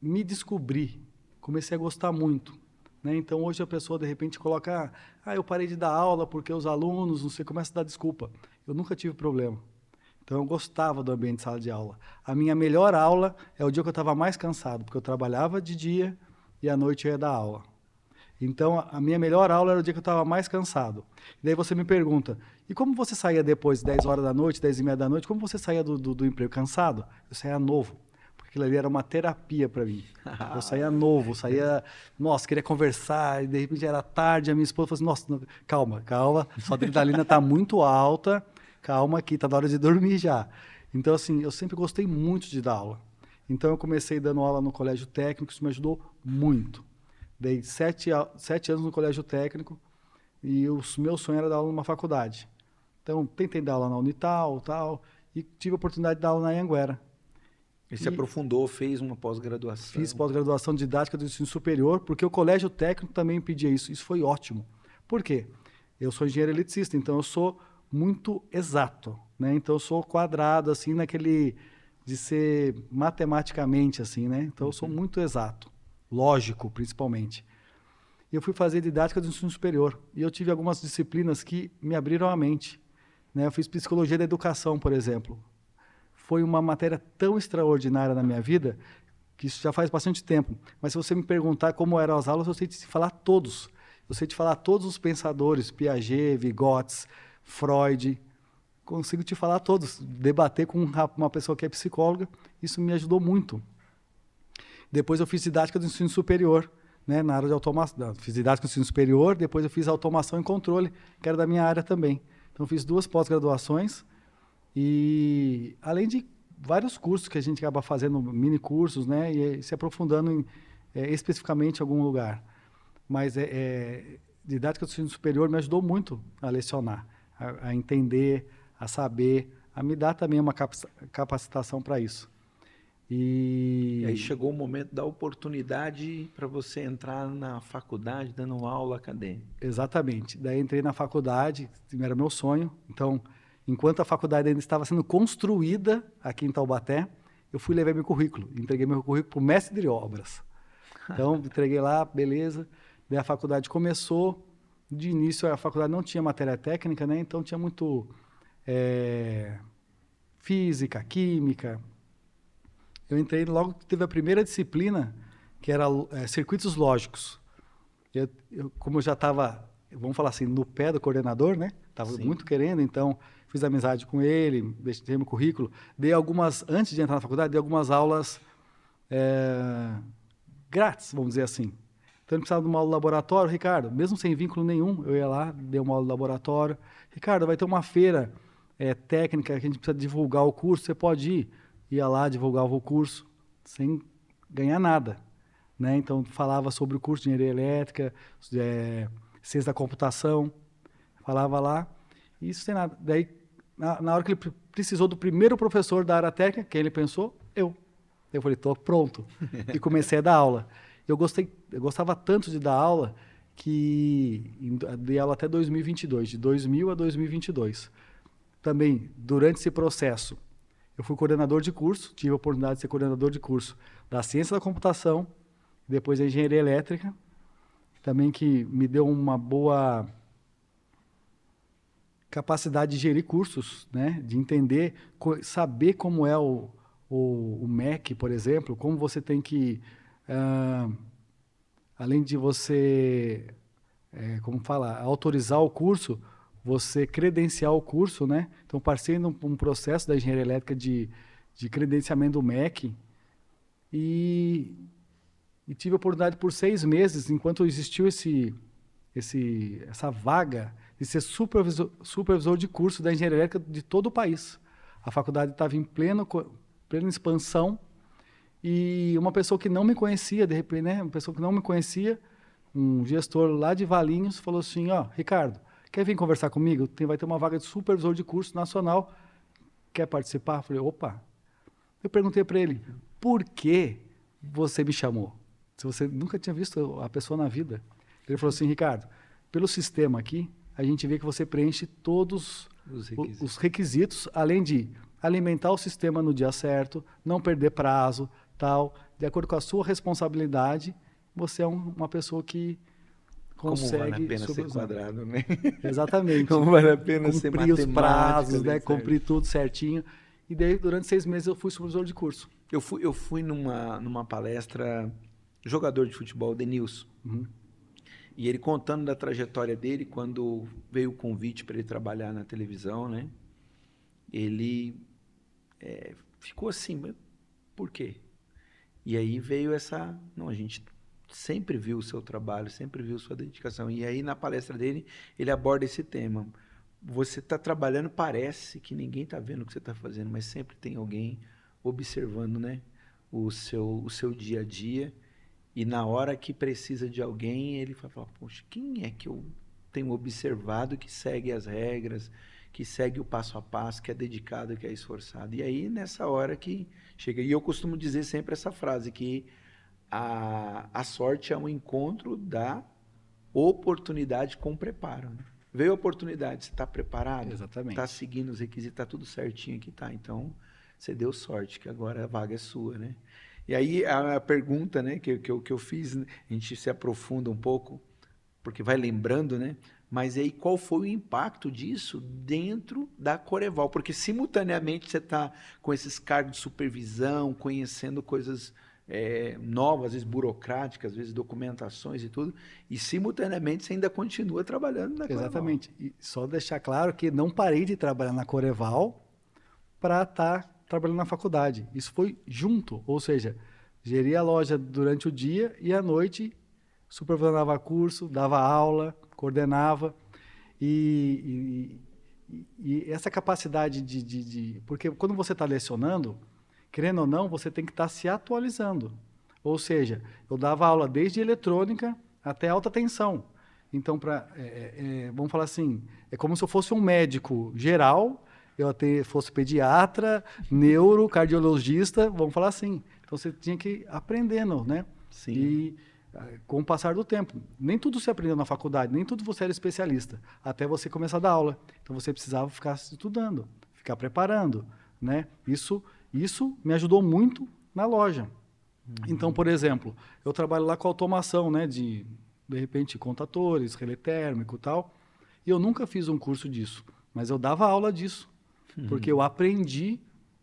me descobri, comecei a gostar muito. Né? Então, hoje a pessoa, de repente, coloca, eu parei de dar aula porque os alunos, não sei, começa a dar desculpa. Eu nunca tive problema. Então, eu gostava do ambiente de sala de aula. A minha melhor aula é o dia que eu estava mais cansado, porque eu trabalhava de dia e à noite eu ia dar aula. Então, a minha melhor aula era o dia que eu estava mais cansado. E daí você me pergunta, e como você saía depois, 10 horas da noite, 10 e meia da noite, como você saía do emprego? Cansado? Eu saía novo. Porque aquilo ali era uma terapia para mim. Eu saía novo, nossa, queria conversar, e de repente era tarde, a minha esposa falou assim, nossa, calma, sua adrenalina está muito alta, calma aqui, está na hora de dormir já. Então, assim, eu sempre gostei muito de dar aula. Então, eu comecei dando aula no colégio técnico, isso me ajudou muito. Dei 7 anos no colégio técnico e o meu sonho era dar aula numa faculdade. Então, tentei dar aula na Unital, tal, e tive a oportunidade de dar aula na Anhanguera. E se aprofundou, fez uma pós-graduação. Fiz pós-graduação didática do ensino superior, porque o colégio técnico também pedia isso. Isso foi ótimo. Por quê? Eu sou engenheiro eletricista, então eu sou muito exato, né? Então eu sou quadrado, assim, naquele de ser matematicamente, assim, né? Então eu sou muito exato. Lógico, principalmente. E eu fui fazer didática do ensino superior. E eu tive algumas disciplinas que me abriram a mente. Né? Eu fiz psicologia da educação, por exemplo. Foi uma matéria tão extraordinária na minha vida, que isso já faz bastante tempo. Mas se você me perguntar como eram as aulas, eu sei te falar todos. Eu sei te falar todos os pensadores, Piaget, Vygotsky, Freud. Consigo te falar todos. Debater com uma pessoa que é psicóloga, isso me ajudou muito. Depois eu fiz didática do ensino superior, né, na área de automação. Fiz didática do ensino superior, depois eu fiz automação e controle, que era da minha área também. Então, fiz 2 pós-graduações e, além de vários cursos que a gente acaba fazendo, mini cursos, né, e se aprofundando especificamente em algum lugar. Mas didática do ensino superior me ajudou muito a lecionar, a entender, a saber, a me dar também uma capacitação para isso. E aí chegou o momento da oportunidade para você entrar na faculdade dando aula acadêmica. Exatamente. Daí entrei na faculdade, era meu sonho. Então, enquanto a faculdade ainda estava sendo construída aqui em Taubaté, eu fui levar meu currículo. Entreguei meu currículo para o mestre de obras. Então, entreguei lá, beleza. Daí a faculdade começou. De início, a faculdade não tinha matéria técnica, né? Então tinha muito física, química. Eu entrei logo que teve a primeira disciplina, que era circuitos lógicos. Como eu já estava, vamos falar assim, no pé do coordenador, né? Estava muito querendo, então fiz amizade com ele, deixei meu currículo. Antes de entrar na faculdade, dei algumas aulas grátis, vamos dizer assim. Então, ele precisava de uma aula de laboratório. Ricardo, mesmo sem vínculo nenhum, eu ia lá, dei uma aula de laboratório. Ricardo, vai ter uma feira técnica que a gente precisa divulgar o curso, você pode ir? Ia lá, divulgava o curso, sem ganhar nada. Né? Então, falava sobre o curso de engenharia elétrica, ciência da computação, falava lá, e isso sem nada. Daí, na hora que ele precisou do primeiro professor da área técnica, quem ele pensou? Eu. Eu falei, tô pronto. E comecei a dar aula. Eu gostava tanto de dar aula que dei aula até 2022, de 2000 a 2022. Também, durante esse processo, eu fui coordenador de curso, tive a oportunidade de ser coordenador de curso da ciência da computação, depois da engenharia elétrica, também que me deu uma boa capacidade de gerir cursos, né? De entender, saber como é o MEC, por exemplo, como você tem que, além de você, como fala, autorizar o curso, você credenciar o curso, né? Então, passei num processo da engenharia elétrica de credenciamento do MEC e tive a oportunidade por 6 meses, enquanto existiu essa vaga, de ser supervisor de curso da engenharia elétrica de todo o país. A faculdade estava em plena expansão e uma pessoa que não me conhecia, de repente, né? Uma pessoa que não me conhecia, um gestor lá de Valinhos, falou assim, Ricardo, quer vir conversar comigo? Vai ter uma vaga de supervisor de curso nacional, quer participar? Eu falei, opa. Eu perguntei para ele, por que você me chamou? Se você nunca tinha visto a pessoa na vida. Ele falou assim, Ricardo, pelo sistema aqui, a gente vê que você preenche todos os requisitos, além de alimentar o sistema no dia certo, não perder prazo, tal. De acordo com a sua responsabilidade, você é uma pessoa que consegue... Como vale a pena ser quadrado, né? Exatamente. Como vale a pena ser cumprir os prazos, né? Certo. Cumprir tudo certinho. E daí, durante 6 meses, eu fui supervisor de curso. Eu fui numa palestra, jogador de futebol, Denilson. Uhum. E ele contando da trajetória dele, quando veio o convite para ele trabalhar na televisão, né? Ele ficou assim, mas por quê? E aí veio não, a gente sempre viu o seu trabalho, sempre viu sua dedicação. E aí na palestra dele, ele aborda esse tema. Você está trabalhando, parece que ninguém está vendo o que você está fazendo, mas sempre tem alguém observando, né? O seu dia a dia. E na hora que precisa de alguém, ele vai falar, poxa, quem é que eu tenho observado que segue as regras, que segue o passo a passo, que é dedicado, que é esforçado? E aí, nessa hora que chega... E eu costumo dizer sempre essa frase, que a sorte é um encontro da oportunidade com preparo. Né? Veio a oportunidade, você está preparado? Exatamente. Está seguindo os requisitos, está tudo certinho aqui, tá? Então, você deu sorte, que agora a vaga é sua, né? E aí a pergunta, né, que eu fiz, né, a gente se aprofunda um pouco, porque vai lembrando, né? Mas aí qual foi o impacto disso dentro da Coreval? Porque simultaneamente você está com esses cargos de supervisão, conhecendo coisas novas, às vezes burocráticas, às vezes documentações e tudo, e simultaneamente você ainda continua trabalhando na Coreval. Exatamente. E só deixar claro que não parei de trabalhar na Coreval para estar trabalhando na faculdade. Isso foi junto, ou seja, geria a loja durante o dia e à noite supervisionava curso, dava aula, coordenava e essa capacidade porque quando você está lecionando, querendo ou não, você tem que estar se atualizando. Ou seja, eu dava aula desde eletrônica até alta tensão. Então, vamos falar assim, é como se eu fosse um médico geral, eu até fosse pediatra, neuro, cardiologista, vamos falar assim. Então, você tinha que ir aprendendo, né? Sim. E com o passar do tempo. Nem tudo você aprendeu na faculdade, nem tudo você era especialista, até você começar a dar aula. Então, você precisava ficar estudando, ficar preparando, né? Isso me ajudou muito na loja. Então, por exemplo, eu trabalho lá com automação, né? De repente, contadores, relé térmico e tal. E eu nunca fiz um curso disso, mas eu dava aula disso. Porque eu aprendi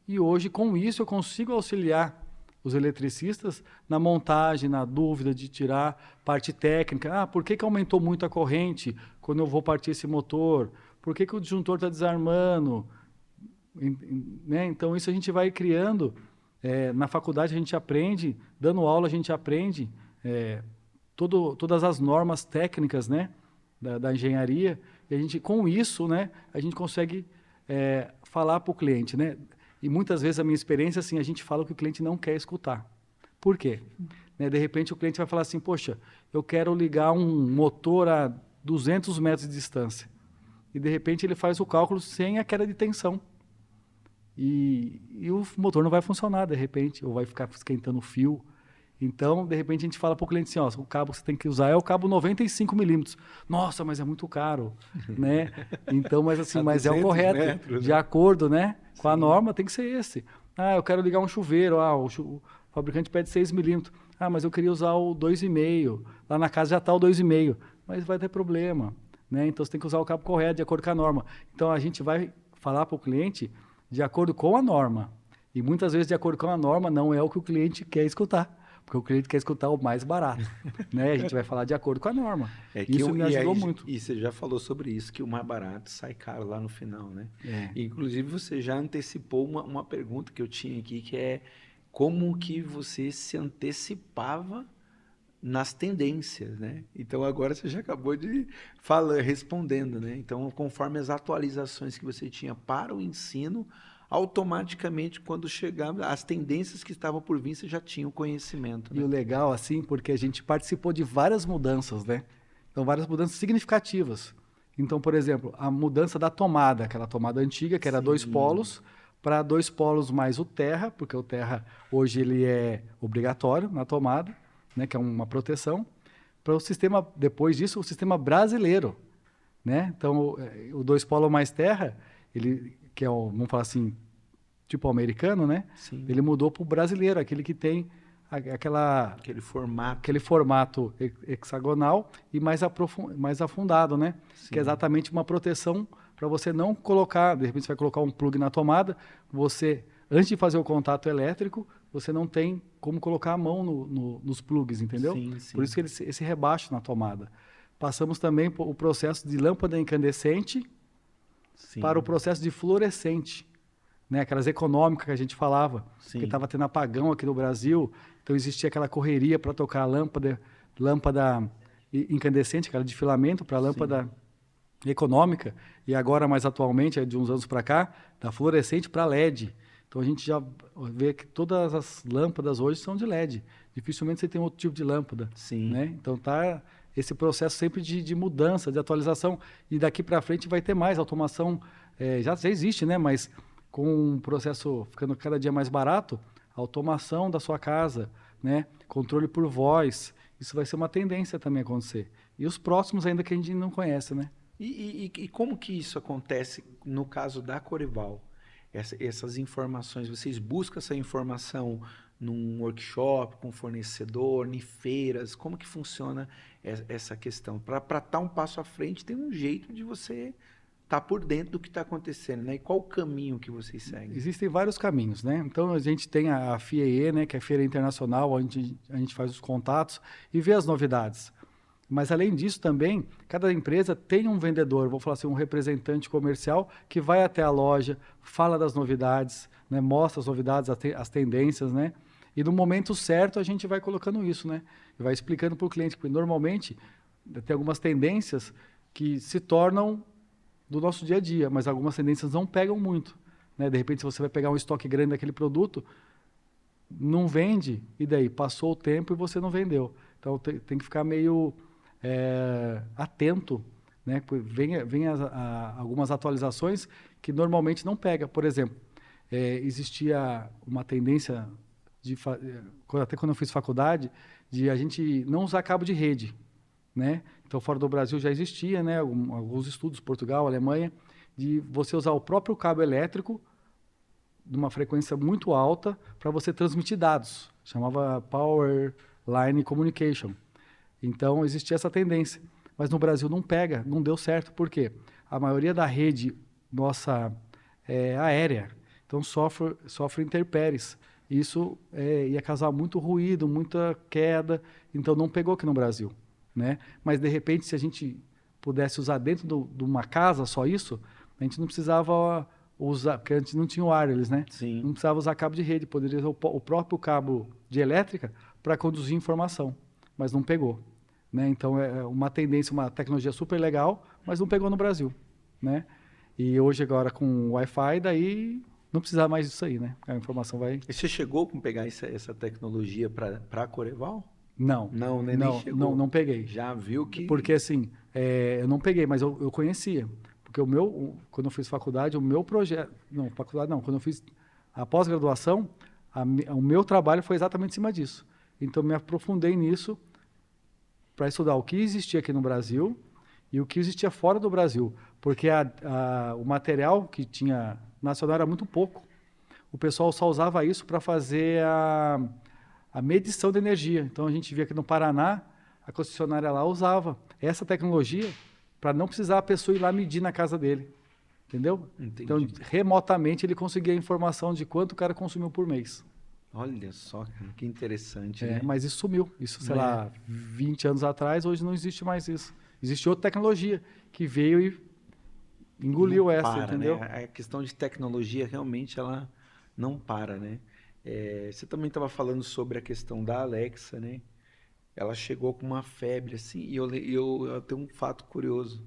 e hoje, com isso, eu consigo auxiliar os eletricistas na montagem, na dúvida de tirar parte técnica. Por que aumentou muito a corrente quando eu vou partir esse motor? Por que o disjuntor está desarmando? Né? Então, isso a gente vai criando. Na faculdade a gente aprende, dando aula a gente aprende todas as normas técnicas, né, da engenharia. E a gente, com isso, né, a gente consegue falar para o cliente, né? E muitas vezes a minha experiência, assim, a gente fala o que o cliente não quer escutar. Por quê? Né, de repente o cliente vai falar assim, poxa, eu quero ligar um motor a 200 metros de distância. E de repente ele faz o cálculo sem a queda de tensão. E o motor não vai funcionar, de repente, ou vai ficar esquentando o fio. Então, de repente, a gente fala para o cliente assim, ó, o cabo que você tem que usar é o cabo 95 milímetros. Nossa, mas é muito caro, né? Então, mas assim, mas é o correto, metros, de acordo, né? Com a norma, tem que ser esse. Eu quero ligar um chuveiro, o fabricante pede 6 milímetros. Mas eu queria usar o 2,5. Lá na casa já está o 2,5. Mas vai ter problema, né? Então, você tem que usar o cabo correto, de acordo com a norma. Então, a gente vai falar para o cliente de acordo com a norma. E muitas vezes, de acordo com a norma, não é o que o cliente quer escutar. Porque o cliente quer escutar o mais barato. Né? A gente vai falar de acordo com a norma. Isso me ajudou muito. E você já falou sobre isso, que o mais barato sai caro lá no final, né? Inclusive, você já antecipou uma pergunta que eu tinha aqui, que é como que você se antecipava nas tendências, né? Então, agora você já acabou de respondendo, né? Então, conforme as atualizações que você tinha para o ensino, automaticamente, quando chegava, as tendências que estavam por vir, você já tinha o conhecimento. Né? E o legal, assim, porque a gente participou de várias mudanças, né? Então, várias mudanças significativas. Então, por exemplo, a mudança da tomada, aquela tomada antiga, que era 2 polos, para 2 polos mais o terra, porque o terra, hoje, ele é obrigatório na tomada, né, que é uma proteção, para o sistema, depois disso, o sistema brasileiro, né? Então, o 2 polos mais terra, ele, que é vamos falar assim, tipo americano, né? Sim. Ele mudou para o brasileiro, aquele que tem aquele formato hexagonal e mais afundado, né? Sim. Que é exatamente uma proteção para você não colocar, de repente você vai colocar um plug na tomada, você, antes de fazer o contato elétrico, você não tem como colocar a mão nos plugs, entendeu? Sim, sim. Por isso que esse rebaixo na tomada. Passamos também o processo de lâmpada incandescente para o processo de fluorescente, né? Aquelas econômicas que a gente falava, que estava tendo apagão aqui no Brasil, então existia aquela correria para tocar a lâmpada incandescente, aquela de filamento, para a lâmpada econômica, e agora, mais atualmente, de uns anos para cá, da fluorescente para LED. Então, a gente já vê que todas as lâmpadas hoje são de LED. Dificilmente você tem outro tipo de lâmpada. Sim. Né? Então, está esse processo sempre de mudança, de atualização. E daqui para frente vai ter mais automação. Já existe, né? Mas com o processo ficando cada dia mais barato, automação da sua casa, né? Controle por voz. Isso vai ser uma tendência também a acontecer. E os próximos ainda que a gente não conhece, né? E como que isso acontece no caso da Corival? Essas informações, vocês buscam essa informação num workshop, com fornecedor, em feiras? Como que funciona essa questão? Para estar um passo à frente, tem um jeito de você estar por dentro do que está acontecendo, né? E qual o caminho que vocês seguem? Existem vários caminhos, né? Então, a gente tem a FIEE, né, que é a Feira Internacional, onde a gente faz os contatos e vê as novidades. Mas, além disso, também, cada empresa tem um vendedor, vou falar assim, um representante comercial que vai até a loja, fala das novidades, né, mostra as novidades, as tendências, né? E no momento certo a gente vai colocando isso, né? E vai explicando para o cliente, porque normalmente tem algumas tendências que se tornam do nosso dia a dia, mas algumas tendências não pegam muito, né? De repente, se você vai pegar um estoque grande daquele produto, não vende, e daí? Passou o tempo e você não vendeu. Então, tem que ficar meio atento, né? Vem algumas atualizações que normalmente não pega. Por exemplo, existia uma tendência, até quando eu fiz faculdade, de a gente não usar cabo de rede, né? Então, fora do Brasil já existia, né, alguns estudos, Portugal, Alemanha, de você usar o próprio cabo elétrico de uma frequência muito alta para você transmitir dados. Chamava Power Line Communication. Então, existia essa tendência. Mas no Brasil não pega, não deu certo. Por quê? A maioria da rede nossa é aérea. Então, sofre intempéries isso ia causar muito ruído, muita queda, então não pegou aqui no Brasil, né? Mas, de repente, se a gente pudesse usar dentro de uma casa só isso, a gente não precisava usar, porque a gente não tinha o wireless, né? Sim. Não precisava usar cabo de rede, poderia usar o próprio cabo de elétrica para conduzir informação, mas não pegou, né? Então, é uma tendência, uma tecnologia super legal, mas não pegou no Brasil, né? E hoje, agora, com o Wi-Fi, daí não precisa mais disso aí, né? A informação vai... E você chegou a pegar essa tecnologia para Coreval? Não, Não, né? Nem não, chegou. não peguei. Já viu que... Porque, assim, eu não peguei, mas eu conhecia. Porque quando eu fiz faculdade, o meu projeto... Não, faculdade não. Quando eu fiz a pós-graduação, o meu trabalho foi exatamente em cima disso. Então, me aprofundei nisso para estudar o que existia aqui no Brasil e o que existia fora do Brasil. Porque o material que tinha nacional era muito pouco. O pessoal só usava isso para fazer a medição de energia. Então, a gente via que no Paraná, a concessionária lá usava essa tecnologia para não precisar a pessoa ir lá medir na casa dele. Entendeu? Entendi. Então, remotamente, ele conseguia a informação de quanto o cara consumiu por mês. Olha só, cara, que interessante, né? Mas isso sumiu. Isso, sei lá, 20 anos atrás, hoje não existe mais isso. Existe outra tecnologia que veio e engoliu Não essa, para, entendeu? né? A questão de tecnologia, realmente, ela não para, né? Você também estava falando sobre a questão da Alexa, né? Ela chegou com uma febre, assim, e eu tenho um fato curioso,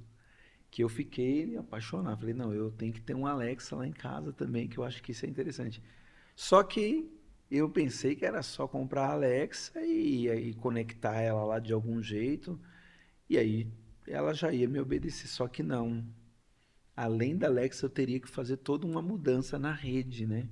que eu fiquei apaixonado. Falei, não, eu tenho que ter um Alexa lá em casa também, que eu acho que isso é interessante. Só que eu pensei que era só comprar a Alexa e aí conectar ela lá de algum jeito, e aí ela já ia me obedecer. Só que não. Além da Alexa, eu teria que fazer toda uma mudança na rede, né?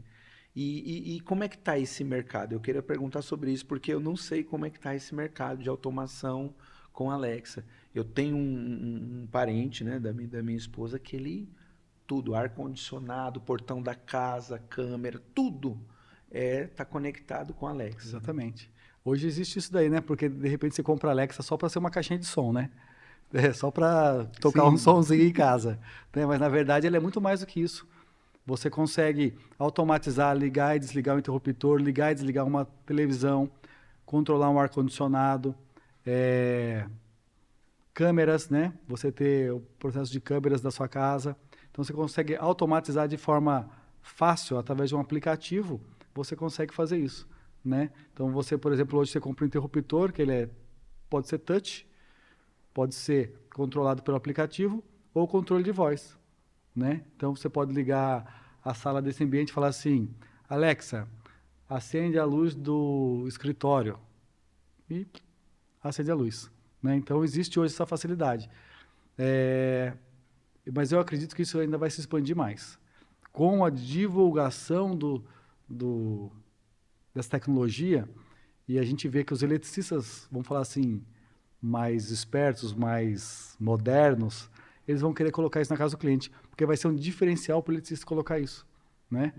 E como é que está esse mercado? Eu queria perguntar sobre isso, porque eu não sei como é que está esse mercado de automação com Alexa. Eu tenho um parente, né, da minha esposa, que tudo, ar-condicionado, portão da casa, câmera, tudo tá conectado com Alexa. Exatamente. Hoje existe isso daí, né? Porque, de repente, você compra a Alexa só para ser uma caixinha de som, né? Só para tocar um somzinho em casa, né? Mas, na verdade, ele é muito mais do que isso. Você consegue automatizar, ligar e desligar o interruptor, ligar e desligar uma televisão, controlar um ar-condicionado, câmeras, né? Você ter o processo de câmeras da sua casa. Então, você consegue automatizar de forma fácil, através de um aplicativo, você consegue fazer isso, né? Então, você, por exemplo, hoje você compra um interruptor, que pode ser touch, pode ser controlado pelo aplicativo ou controle de voz, né? Então, você pode ligar a sala desse ambiente e falar assim, Alexa, acende a luz do escritório. E acende a luz, né? Então, existe hoje essa facilidade. Mas eu acredito que isso ainda vai se expandir mais. Com a divulgação dessa tecnologia, e a gente vê que os eletricistas, vamos falar assim, mais espertos, mais modernos, eles vão querer colocar isso na casa do cliente, porque vai ser um diferencial para o eletricista colocar isso, né?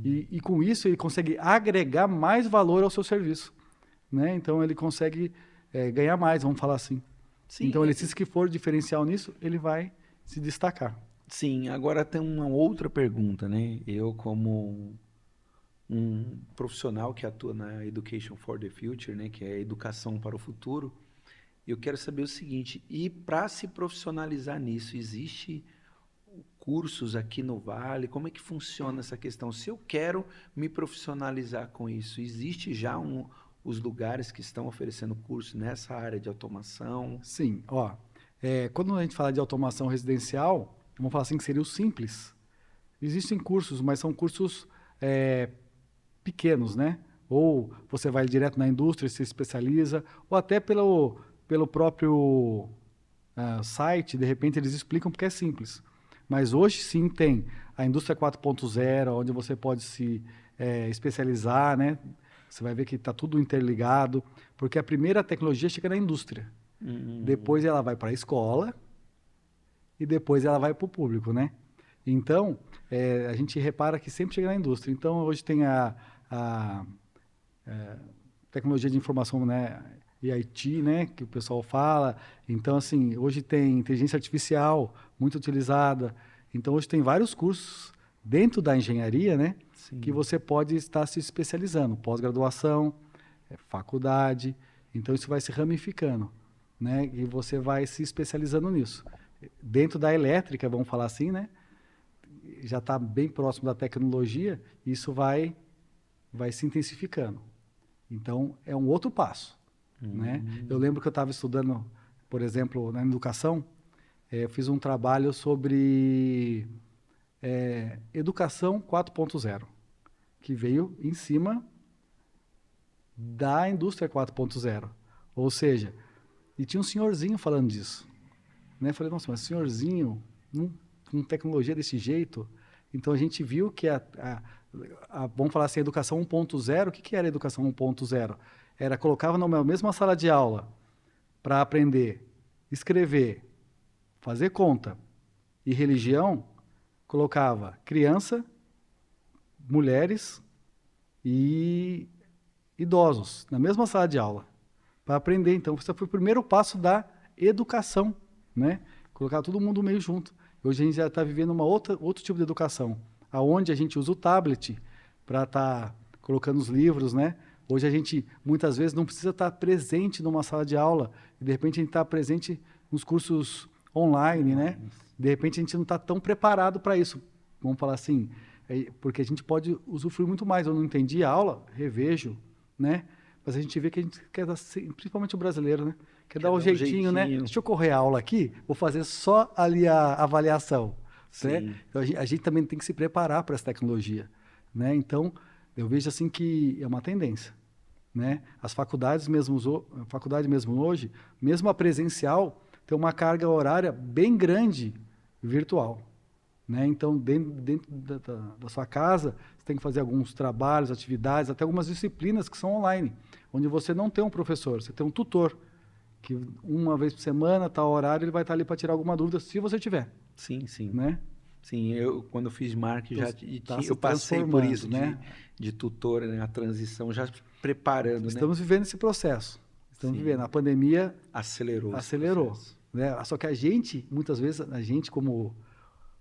E com isso ele consegue agregar mais valor ao seu serviço, né? Então ele consegue ganhar mais, vamos falar assim. Sim, então o eletricista que for diferencial nisso, ele vai se destacar. Sim, agora tem uma outra pergunta, né? Eu, como um profissional que atua na Education for the Future, né? Que é a educação para o futuro, eu quero saber o seguinte, e para se profissionalizar nisso, existe cursos aqui no Vale? Como é que funciona essa questão? Se eu quero me profissionalizar com isso, existe já os lugares que estão oferecendo curso nessa área de automação? Sim, ó, quando a gente fala de automação residencial, vamos falar assim que seria o simples. Existem cursos, mas são cursos pequenos, né? Ou você vai direto na indústria e se especializa, ou até pelo próprio site, de repente eles explicam porque é simples. Mas hoje sim tem a indústria 4.0, onde você pode se especializar, né? Você vai ver que está tudo interligado, porque a primeira tecnologia chega na indústria. Depois ela vai para a escola e depois ela vai para o público, né? Então, a gente repara que sempre chega na indústria. Então, hoje tem a tecnologia de informação, né? IIT, né, que o pessoal fala. Então, assim, hoje tem inteligência artificial muito utilizada. Então, hoje tem vários cursos dentro da engenharia, né, Sim. que você pode estar se especializando, pós-graduação, faculdade, então isso vai se ramificando, né, e você vai se especializando nisso. Dentro da elétrica, vamos falar assim, né, já está bem próximo da tecnologia, isso vai se intensificando. Então, é um outro passo, né? Eu lembro que eu estava estudando, por exemplo, na educação, eu fiz um trabalho sobre educação 4.0, que veio em cima da indústria 4.0. Ou seja, e tinha um senhorzinho falando disso. Né? Eu falei, nossa, mas senhorzinho, com tecnologia desse jeito? Então a gente viu que vamos falar assim, a educação 1.0, o que era a educação 1.0? Era, colocava na mesma sala de aula para aprender, escrever, fazer conta e religião, colocava criança, mulheres e idosos na mesma sala de aula para aprender. Então, esse foi o primeiro passo da educação, né? Colocar todo mundo meio junto. Hoje a gente já está vivendo outro tipo de educação, aonde a gente usa o tablet para estar colocando os livros, né? Hoje a gente, muitas vezes, não precisa estar presente numa sala de aula, e de repente a gente está presente nos cursos online, né? De repente a gente não está tão preparado para isso, vamos falar assim, porque a gente pode usufruir muito mais. Eu não entendi a aula, revejo, né? Mas a gente vê que a gente quer dar, principalmente o brasileiro, né? Quer dar um jeitinho, né? Deixa eu correr a aula aqui, vou fazer só ali a avaliação. Né? Então, a gente também tem que se preparar para essa tecnologia. Né? Então, eu vejo assim que é uma tendência. Né? As faculdades mesmo hoje, mesmo a presencial, tem uma carga horária bem grande virtual. Né? Então, dentro da sua casa, você tem que fazer alguns trabalhos, atividades, até algumas disciplinas que são online, onde você não tem um professor, você tem um tutor, que uma vez por semana, tal horário, ele vai estar ali para tirar alguma dúvida, se você tiver. Sim, sim. Né? Sim, quando eu fiz marketing, eu passei transformando, por isso, né? de tutor, né? A transição, já preparando, Estamos vivendo esse processo. Estamos vivendo. A pandemia acelerou. Né? Só que a gente, muitas vezes, como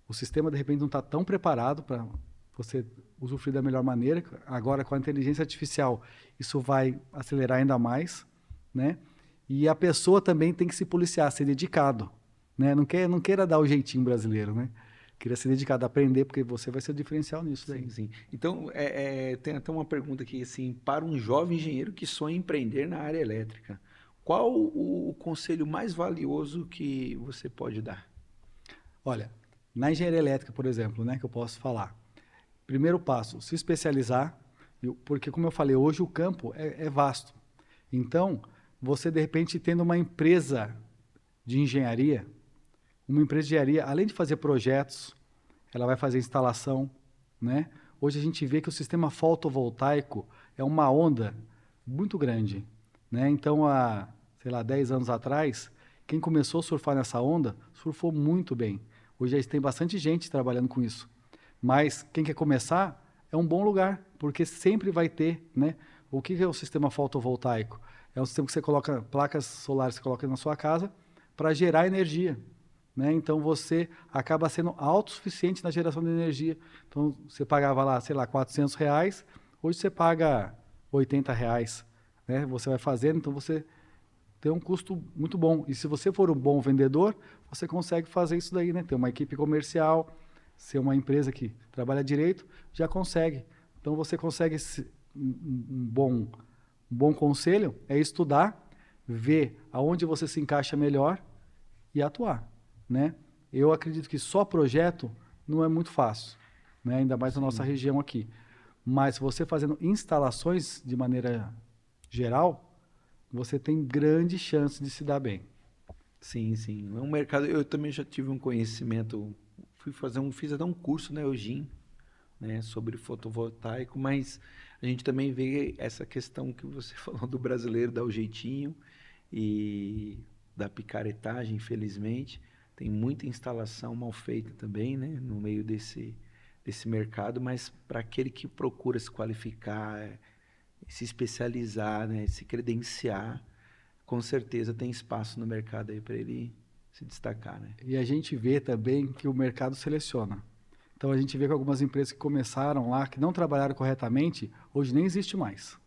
o sistema, de repente, não está tão preparado para você usufruir da melhor maneira. Agora, com a inteligência artificial, isso vai acelerar ainda mais, né? E a pessoa também tem que se policiar, ser dedicado, né? Não queira dar o jeitinho brasileiro, né? Queria ser dedicado a aprender, porque você vai ser o diferencial nisso daí. Sim, sim. Então, tem até uma pergunta aqui, assim, para um jovem engenheiro que sonha em empreender na área elétrica, qual o conselho mais valioso que você pode dar? Olha, na engenharia elétrica, por exemplo, né, que eu posso falar. Primeiro passo, se especializar, porque, como eu falei, hoje o campo é vasto. Então, você, de repente, tendo uma empresa de engenharia, além de fazer projetos, ela vai fazer instalação, né? Hoje a gente vê que o sistema fotovoltaico é uma onda muito grande, né? Então, há, sei lá, 10 anos atrás, quem começou a surfar nessa onda, surfou muito bem. Hoje tem bastante gente trabalhando com isso. Mas quem quer começar, é um bom lugar, porque sempre vai ter, né? O que é o sistema fotovoltaico? É um sistema que você coloca, placas solares que você coloca na sua casa para gerar energia. Né? Então, você acaba sendo autossuficiente na geração de energia. Então, você pagava lá, sei lá, R$400, hoje você paga R$80. Né? Você vai fazendo, então você tem um custo muito bom. E se você for um bom vendedor, você consegue fazer isso daí, né? Ter uma equipe comercial, ser uma empresa que trabalha direito, já consegue. Então, você consegue um bom conselho é estudar, ver aonde você se encaixa melhor e atuar, né? Eu acredito que só projeto não é muito fácil, né? Ainda mais na nossa região aqui. Mas você fazendo instalações de maneira geral, você tem grande chance de se dar bem. Sim, sim. É um mercado. Eu também já tive um conhecimento. Fiz até um curso na Eugene, né, sobre fotovoltaico, mas a gente também vê essa questão que você falou do brasileiro dar o jeitinho e da picaretagem, infelizmente. Tem muita instalação mal feita também, né, no meio desse mercado, mas para aquele que procura se qualificar, se especializar, né, se credenciar, com certeza tem espaço no mercado aí para ele se destacar, né? E a gente vê também que o mercado seleciona. Então a gente vê que algumas empresas que começaram lá, que não trabalharam corretamente, hoje nem existe mais.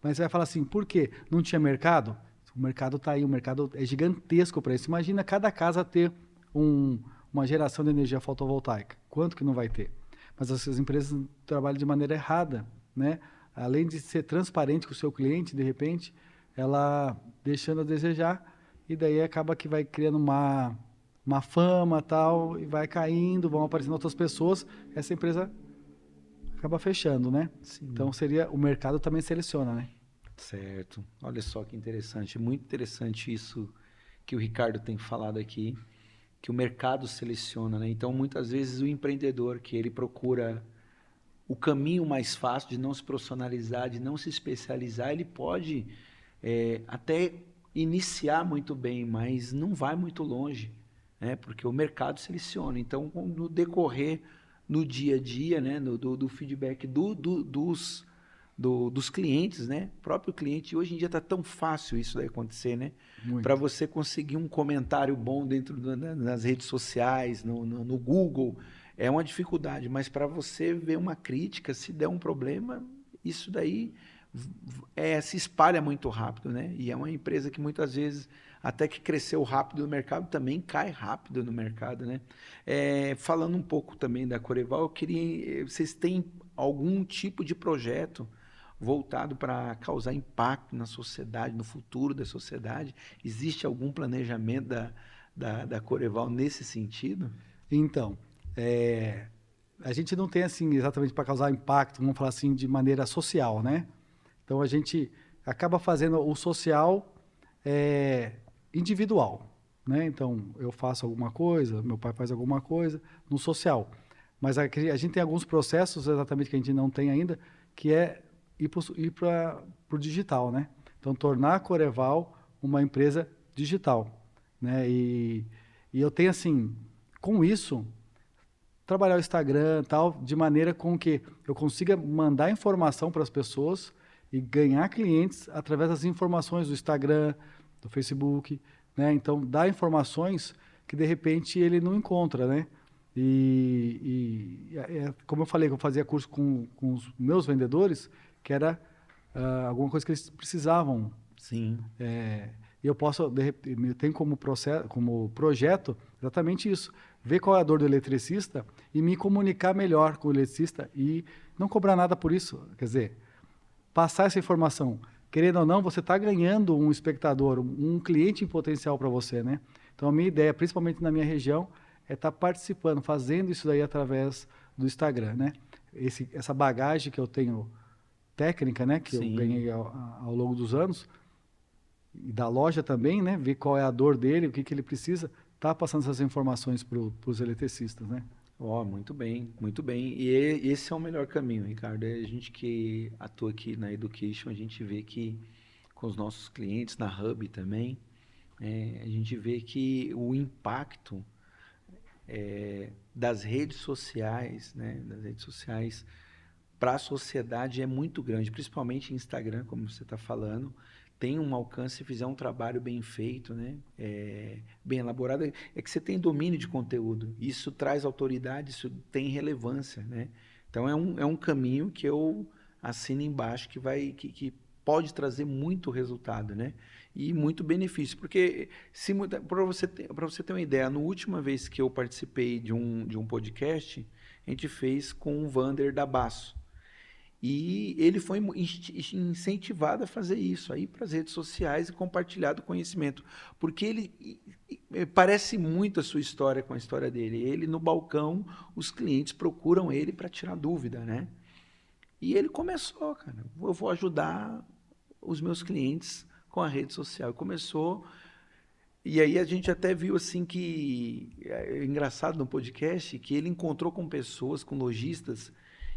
Mas você vai falar assim, por quê? Não tinha mercado? O mercado está aí, o mercado é gigantesco para isso. Imagina cada casa ter uma geração de energia fotovoltaica. Quanto que não vai ter? Mas essas empresas trabalham de maneira errada, né? Além de ser transparente com o seu cliente, de repente, ela deixando a desejar, e daí acaba que vai criando uma fama tal, e vai caindo, vão aparecendo outras pessoas, essa empresa acaba fechando, né? Sim. Então seria, o mercado também seleciona, né? Certo. Olha só que interessante. Muito interessante isso que o Ricardo tem falado aqui, que o mercado seleciona, né? Então, muitas vezes o empreendedor que ele procura o caminho mais fácil de não se profissionalizar, de não se especializar, ele pode até iniciar muito bem, mas não vai muito longe, né? Porque o mercado seleciona. Então, no decorrer, no dia a dia, né? Do feedback dos clientes, né? O próprio cliente. Hoje em dia está tão fácil isso daí acontecer, né? Para Muito. você conseguir um comentário bom dentro das redes sociais, no Google, é uma dificuldade. Mas para você ver uma crítica, se der um problema, isso daí se espalha muito rápido, né? E é uma empresa que muitas vezes, até que cresceu rápido no mercado, também cai rápido no mercado, né? Falando um pouco também da Coreval, eu queria, vocês têm algum tipo de projeto voltado para causar impacto na sociedade, no futuro da sociedade? Existe algum planejamento da Coreval nesse sentido? Então, a gente não tem assim exatamente para causar impacto, vamos falar assim, de maneira social, né? Então a gente acaba fazendo o social individual, né? Então eu faço alguma coisa, meu pai faz alguma coisa no social, mas a gente tem alguns processos exatamente que a gente não tem ainda, que é ir para o digital, né? Então tornar a Coreval uma empresa digital, né? E eu tenho assim, com isso trabalhar o Instagram tal, de maneira com que eu consiga mandar informação para as pessoas e ganhar clientes através das informações do Instagram, do Facebook, né? Então, dar informações que, de repente, ele não encontra, né? Como eu falei, que eu fazia curso com os meus vendedores, que era alguma coisa que eles precisavam. Sim. E eu posso, eu tenho como projeto exatamente isso. Ver qual é a dor do eletricista e me comunicar melhor com o eletricista e não cobrar nada por isso. Quer dizer, passar essa informação. Querendo ou não, você está ganhando um espectador, um cliente em potencial para você, né? Então, a minha ideia, principalmente na minha região, é estar participando, fazendo isso daí através do Instagram, né? Essa bagagem que eu tenho técnica, né? Que eu Sim. ganhei ao longo dos anos, e da loja também, né? Ver qual é a dor dele, o que ele precisa, tá passando essas informações para os eletricistas, né? Muito bem, muito bem. Esse é o melhor caminho, Ricardo. A gente que atua aqui na Education, a gente vê que com os nossos clientes, na Hub também, a gente vê que o impacto das redes sociais, né, das redes sociais para a sociedade é muito grande, principalmente Instagram, como você está falando, tem um alcance se fizer um trabalho bem feito, né? Bem elaborado, é que você tem domínio de conteúdo, isso traz autoridade, isso tem relevância, né? Então é um caminho que eu assino embaixo que pode trazer muito resultado, né? E muito benefício, porque para você ter uma ideia, na última vez que eu participei de um podcast, a gente fez com o Vander da Basso. E ele foi incentivado a fazer isso, a ir para as redes sociais e compartilhar do conhecimento. Porque ele parece muito a sua história com a história dele. Ele, no balcão, os clientes procuram ele para tirar dúvida, né? E ele começou, cara, eu vou ajudar os meus clientes com a rede social. Começou, e aí a gente até viu assim que, é engraçado no podcast, que ele encontrou com pessoas, com lojistas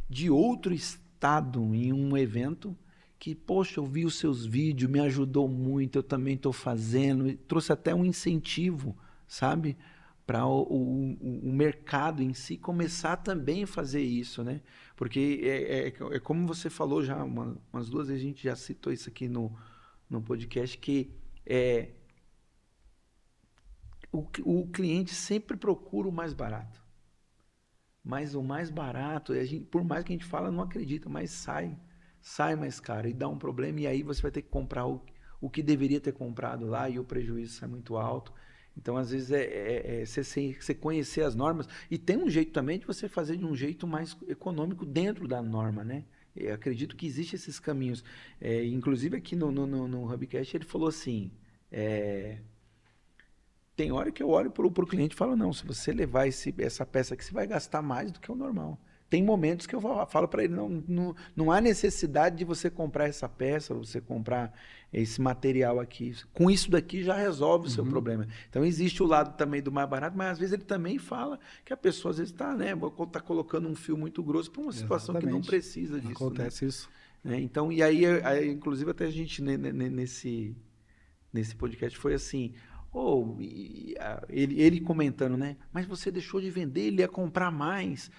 de outro estado em um evento que, poxa, eu vi os seus vídeos, me ajudou muito, eu também estou fazendo, e trouxe até um incentivo, sabe? Para o mercado em si começar também a fazer isso, né? Porque é como você falou já, umas duas vezes a gente já citou isso aqui no podcast, que o cliente sempre procura o mais barato. mas o mais barato, por mais que a gente fala, não acredita, mas sai mais caro e dá um problema, e aí você vai ter que comprar o que deveria ter comprado lá e o prejuízo sai muito alto. Então, às vezes, você conhecer as normas, e tem um jeito também de você fazer de um jeito mais econômico dentro da norma, né? Eu acredito que existem esses caminhos. Inclusive, aqui no Hubcast, ele falou assim, é, tem hora que eu olho para o cliente e falo, não, se você levar essa peça aqui, você vai gastar mais do que o normal. Tem momentos que eu falo para ele, não há necessidade de você comprar essa peça, você comprar esse material aqui. Com isso daqui já resolve o seu problema. Então existe o lado também do mais barato, mas às vezes ele também fala que a pessoa às vezes está, né, tá colocando um fio muito grosso para uma situação que não precisa disso. Acontece, né? Isso. Então, e aí, inclusive até a gente nesse podcast foi assim, ele comentando, né? Mas você deixou de vender, ele ia comprar mais.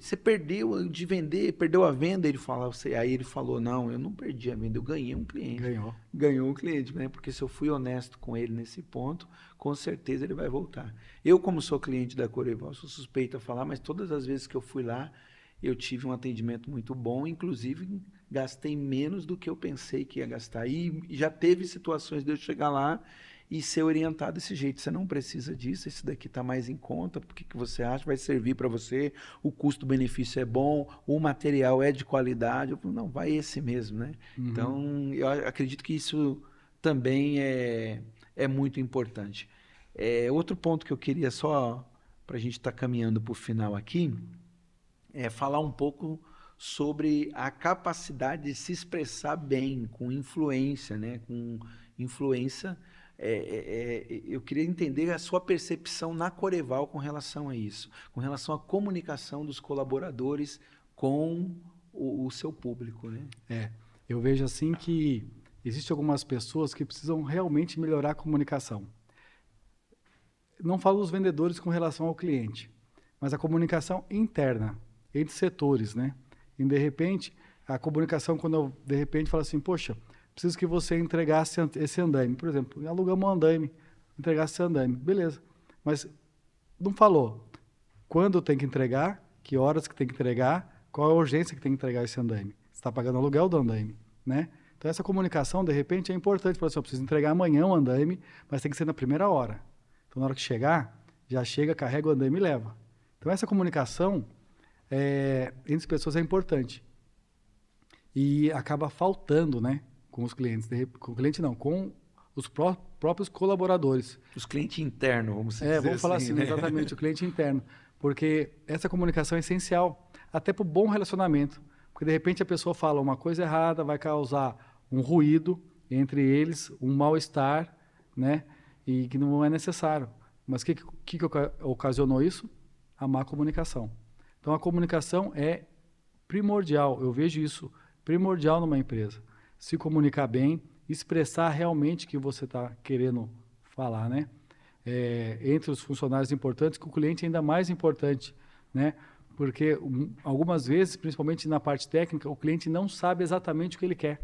Você perdeu de vender, perdeu a venda. Aí ele falou, não, eu não perdi a venda, eu ganhei um cliente. Ganhou um cliente, né? Porque se eu fui honesto com ele nesse ponto, com certeza ele vai voltar. Eu, como sou cliente da Coreval, sou suspeito a falar, mas todas as vezes que eu fui lá, eu tive um atendimento muito bom, inclusive gastei menos do que eu pensei que ia gastar. E já teve situações de eu chegar lá e ser orientado desse jeito. Você não precisa disso, esse daqui está mais em conta, o que você acha? Vai servir para você, o custo-benefício é bom, o material é de qualidade. Eu falo, não, vai esse mesmo, né? Então, eu acredito que isso também é muito importante. Outro ponto que eu queria só, para a gente estar caminhando para o final aqui, é falar um pouco sobre a capacidade de se expressar bem, com influência, né? Com influência. Eu queria entender a sua percepção na Coreval com relação a isso, com relação à comunicação dos colaboradores com o seu público, né? Eu vejo assim que existem algumas pessoas que precisam realmente melhorar a comunicação. Não falo dos vendedores com relação ao cliente, mas a comunicação interna, entre setores, né? E, de repente, a comunicação, quando eu, de repente, falo assim, poxa, preciso que você entregasse esse andaime. Por exemplo, alugamos um andaime, entregasse esse andaime. Beleza. Mas não falou quando tem que entregar, que horas que tem que entregar, qual é a urgência que tem que entregar esse andaime. Você está pagando aluguel do andaime, né? Então, essa comunicação, de repente, é importante. Falar assim, eu preciso entregar amanhã o andaime, mas tem que ser na primeira hora. Então, na hora que chegar, já chega, carrega o andaime e leva. Então, essa comunicação entre as pessoas é importante. E acaba faltando, né? Com os clientes, com o cliente não, com os próprios colaboradores. Os clientes internos, vamos dizer assim. Vamos falar assim, né? Exatamente, o cliente interno. Porque essa comunicação é essencial, até para o bom relacionamento. Porque, de repente, a pessoa fala uma coisa errada, vai causar um ruído entre eles, um mal-estar, né? E que não é necessário. Mas o que ocasionou isso? A má comunicação. Então, a comunicação é primordial. Eu vejo isso primordial numa empresa. Se comunicar bem, expressar realmente o que você está querendo falar, né? Entre os funcionários importantes, que o cliente é ainda mais importante, né? Porque algumas vezes, principalmente na parte técnica, o cliente não sabe exatamente o que ele quer,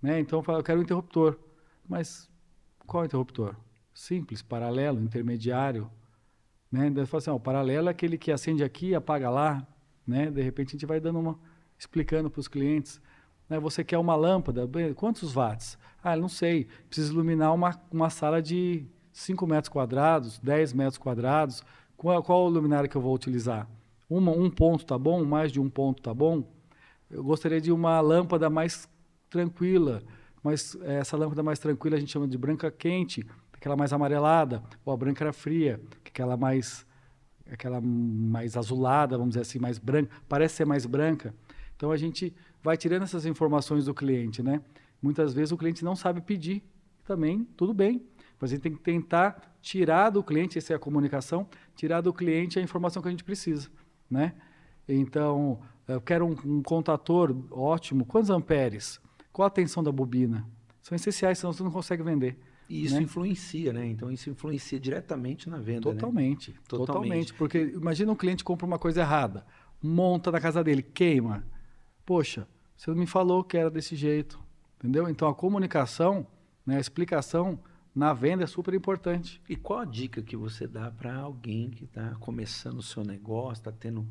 né? Então, eu falo, eu quero um interruptor. Mas qual interruptor? Simples, paralelo, intermediário, né? Daí fala assim, o paralelo é aquele que acende aqui e apaga lá, né? De repente a gente vai dando explicando para os clientes, né? Você quer uma lâmpada, quantos watts? Não sei, precisa iluminar uma sala de 5 metros quadrados, 10 metros quadrados, qual luminária que eu vou utilizar? Um ponto tá bom? Mais de um ponto tá bom? Eu gostaria de uma lâmpada mais tranquila, mas essa lâmpada mais tranquila a gente chama de branca quente, aquela mais amarelada, ou a branca fria, aquela mais azulada, vamos dizer assim, mais branca, parece ser mais branca. Então a gente vai tirando essas informações do cliente, né? Muitas vezes o cliente não sabe pedir, também tudo bem, mas a gente tem que tentar tirar do cliente, essa é a comunicação, tirar do cliente a informação que a gente precisa, né? Então, eu quero um contator ótimo, quantos amperes? Qual a tensão da bobina? São essenciais, senão você não consegue vender. E isso influencia, né? Então, isso influencia diretamente na venda, Totalmente, né? Totalmente. Porque imagina um cliente compra uma coisa errada, monta na casa dele, queima. Poxa, você não me falou que era desse jeito, entendeu? Então, a comunicação, né, a explicação na venda é super importante. E qual a dica que você dá para alguém que está começando o seu negócio, está tendo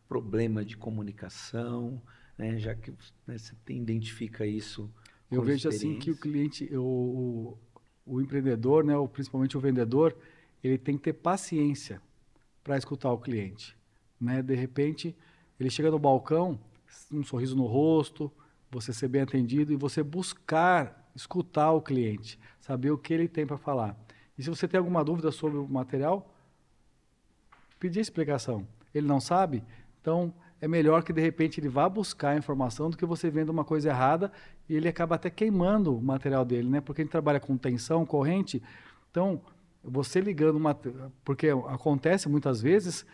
problema de comunicação, né? Já que, né, você identifica isso Eu com vejo assim que o experiência. cliente, o empreendedor, né, ou principalmente o vendedor, ele tem que ter paciência para escutar o cliente, né? De repente, ele chega no balcão, um sorriso no rosto, você ser bem atendido e você buscar escutar o cliente, saber o que ele tem para falar. E se você tem alguma dúvida sobre o material, pedir explicação. Ele não sabe, então é melhor que de repente ele vá buscar a informação do que você venda uma coisa errada e ele acaba até queimando o material dele, né? Porque a gente trabalha com tensão, corrente, então você ligando uma, porque acontece muitas vezes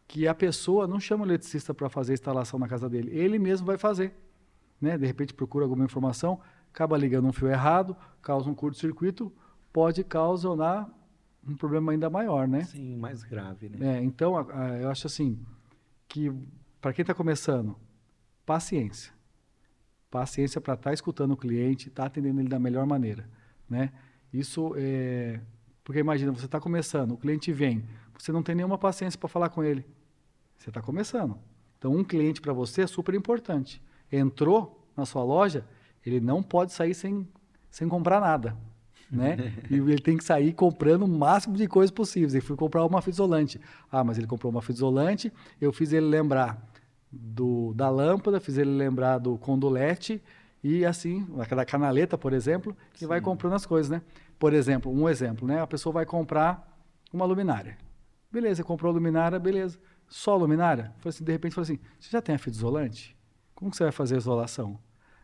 que a pessoa não chama o eletricista para fazer a instalação na casa dele, ele mesmo vai fazer, né? De repente procura alguma informação, acaba ligando um fio errado, causa um curto-circuito, pode causar um problema ainda maior, né? Sim, mais grave, né? Então, eu acho assim, que para quem está começando, paciência. Paciência para estar escutando o cliente, estar atendendo ele da melhor maneira, né? Isso é... Porque imagina, você está começando, o cliente vem, você não tem nenhuma paciência para falar com ele. Você está começando. Então, um cliente para você é super importante. Entrou na sua loja, ele não pode sair sem comprar nada, né? E ele tem que sair comprando o máximo de coisas possíveis. Ele foi comprar uma fita isolante. Ah, mas ele comprou uma fita isolante, eu fiz ele lembrar da lâmpada, fiz ele lembrar do condulete e assim, da canaleta, por exemplo, e vai comprando as coisas, né? Por exemplo, um exemplo, né? A pessoa vai comprar uma luminária. Beleza, comprou a luminária, beleza. Só a luminária? De repente, falou assim, você já tem a fita isolante? Como que você vai fazer a isolação?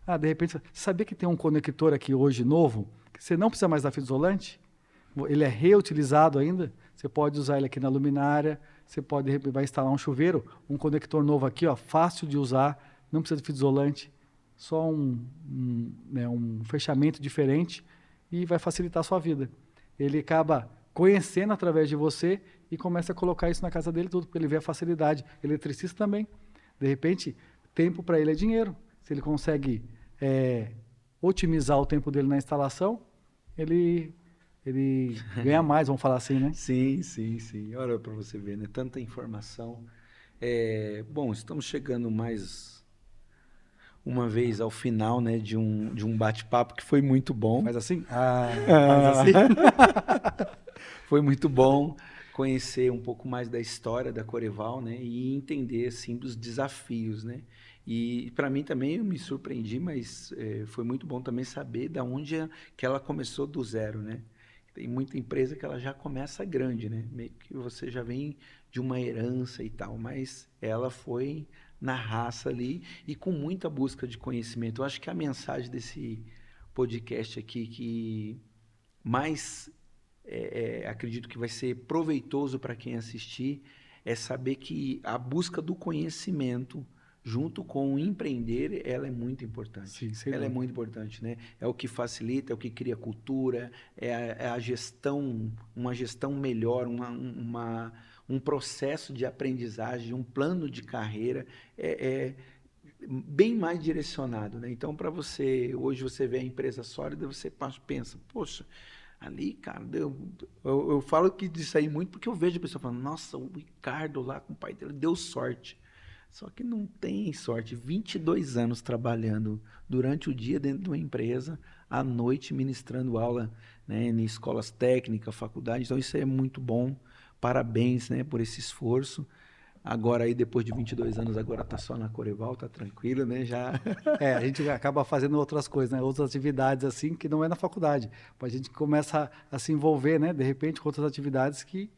Ah, de repente, você sabia que tem um conector aqui hoje novo, que você não precisa mais da fita isolante? Ele é reutilizado ainda, você pode usar ele aqui na luminária, você pode, de repente, vai instalar um chuveiro, um conector novo aqui, ó, fácil de usar, não precisa de fita isolante, só um fechamento diferente e vai facilitar a sua vida. Ele acaba conhecendo através de você e começa a colocar isso na casa dele tudo, porque ele vê a facilidade. Eletricista também. De repente, tempo para ele é dinheiro. Se ele consegue otimizar o tempo dele na instalação, ele ganha mais, vamos falar assim, né? Sim, sim, sim. Olha para você ver, né? Tanta informação. Bom, estamos chegando mais uma vez ao final, né, de um bate-papo que foi muito bom. Faz assim? Faz assim? Foi muito bom conhecer um pouco mais da história da Coreval, né, e entender assim dos desafios, né. E para mim também eu me surpreendi, mas foi muito bom também saber da onde que ela começou do zero, né. Tem muita empresa que ela já começa grande, né, meio que você já vem de uma herança e tal, mas ela foi na raça ali e com muita busca de conhecimento. Eu acho que a mensagem desse podcast aqui que mais acredito que vai ser proveitoso para quem assistir é saber que a busca do conhecimento junto com o empreender, ela é muito importante. Sim, sem ela é dúvida. muito importante, né? É o que facilita, é o que cria cultura, é a gestão, uma gestão melhor, um processo de aprendizagem, um plano de carreira, bem mais direcionado, né? Então, para você, hoje você vê a empresa sólida, você pensa, poxa, ali, cara, eu falo que disso aí muito porque eu vejo a pessoa falando, nossa, o Ricardo lá com o pai dele deu sorte. Só que não tem sorte. 22 anos trabalhando durante o dia dentro de uma empresa, à noite ministrando aula, né, em escolas técnicas, faculdade. Então isso é muito bom. Parabéns, né, por esse esforço. Agora aí, depois de 22 anos, agora tá só na Coreval, tá tranquilo, né? Já. A gente acaba fazendo outras coisas, né? Outras atividades assim que não é na faculdade. A gente começa a se envolver, né? De repente, com outras atividades que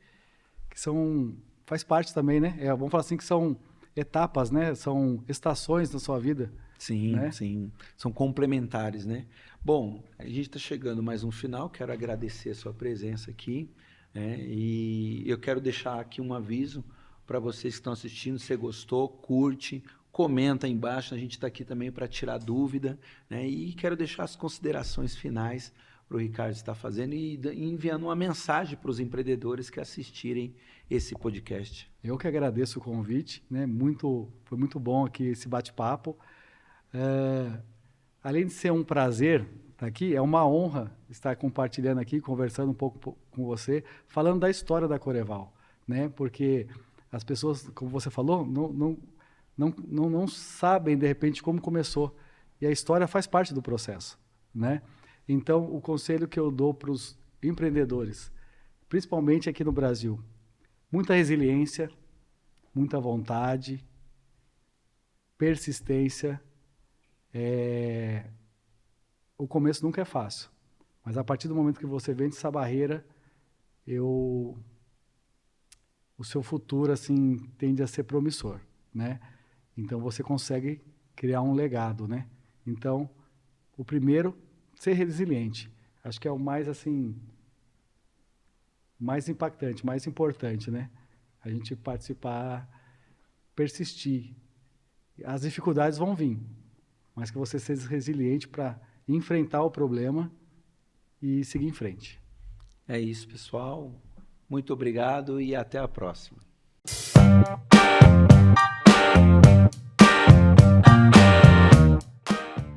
são faz parte também, né? Vamos falar assim que são etapas, né? São estações da sua vida. Sim, né? sim. São complementares, né? Bom, a gente está chegando mais um final. Quero agradecer a sua presença aqui, né? E eu quero deixar aqui um aviso para vocês que estão assistindo. Se você gostou, curte, comenta aí embaixo. A gente está aqui também para tirar dúvida, né? E quero deixar as considerações finais para o Ricardo estar fazendo e enviando uma mensagem para os empreendedores que assistirem esse podcast. Eu que agradeço o convite, né? Foi muito bom aqui esse bate-papo. Além de ser um prazer estar aqui. É uma honra estar compartilhando aqui, conversando um pouco com você, falando da história da Coreval, né? Porque as pessoas, como você falou, não sabem, de repente, como começou. E a história faz parte do processo, né? Então, o conselho que eu dou para os empreendedores, principalmente aqui no Brasil, muita resiliência, muita vontade, persistência. O começo nunca é fácil, mas a partir do momento que você vence essa barreira, o seu futuro assim tende a ser promissor, né? Então você consegue criar um legado, né? Então, o primeiro, ser resiliente. Acho que é o mais assim, mais impactante, mais importante, né? A gente participar, persistir. As dificuldades vão vir, mas que você seja resiliente para enfrentar o problema e seguir em frente. É isso, pessoal. Muito obrigado e até a próxima.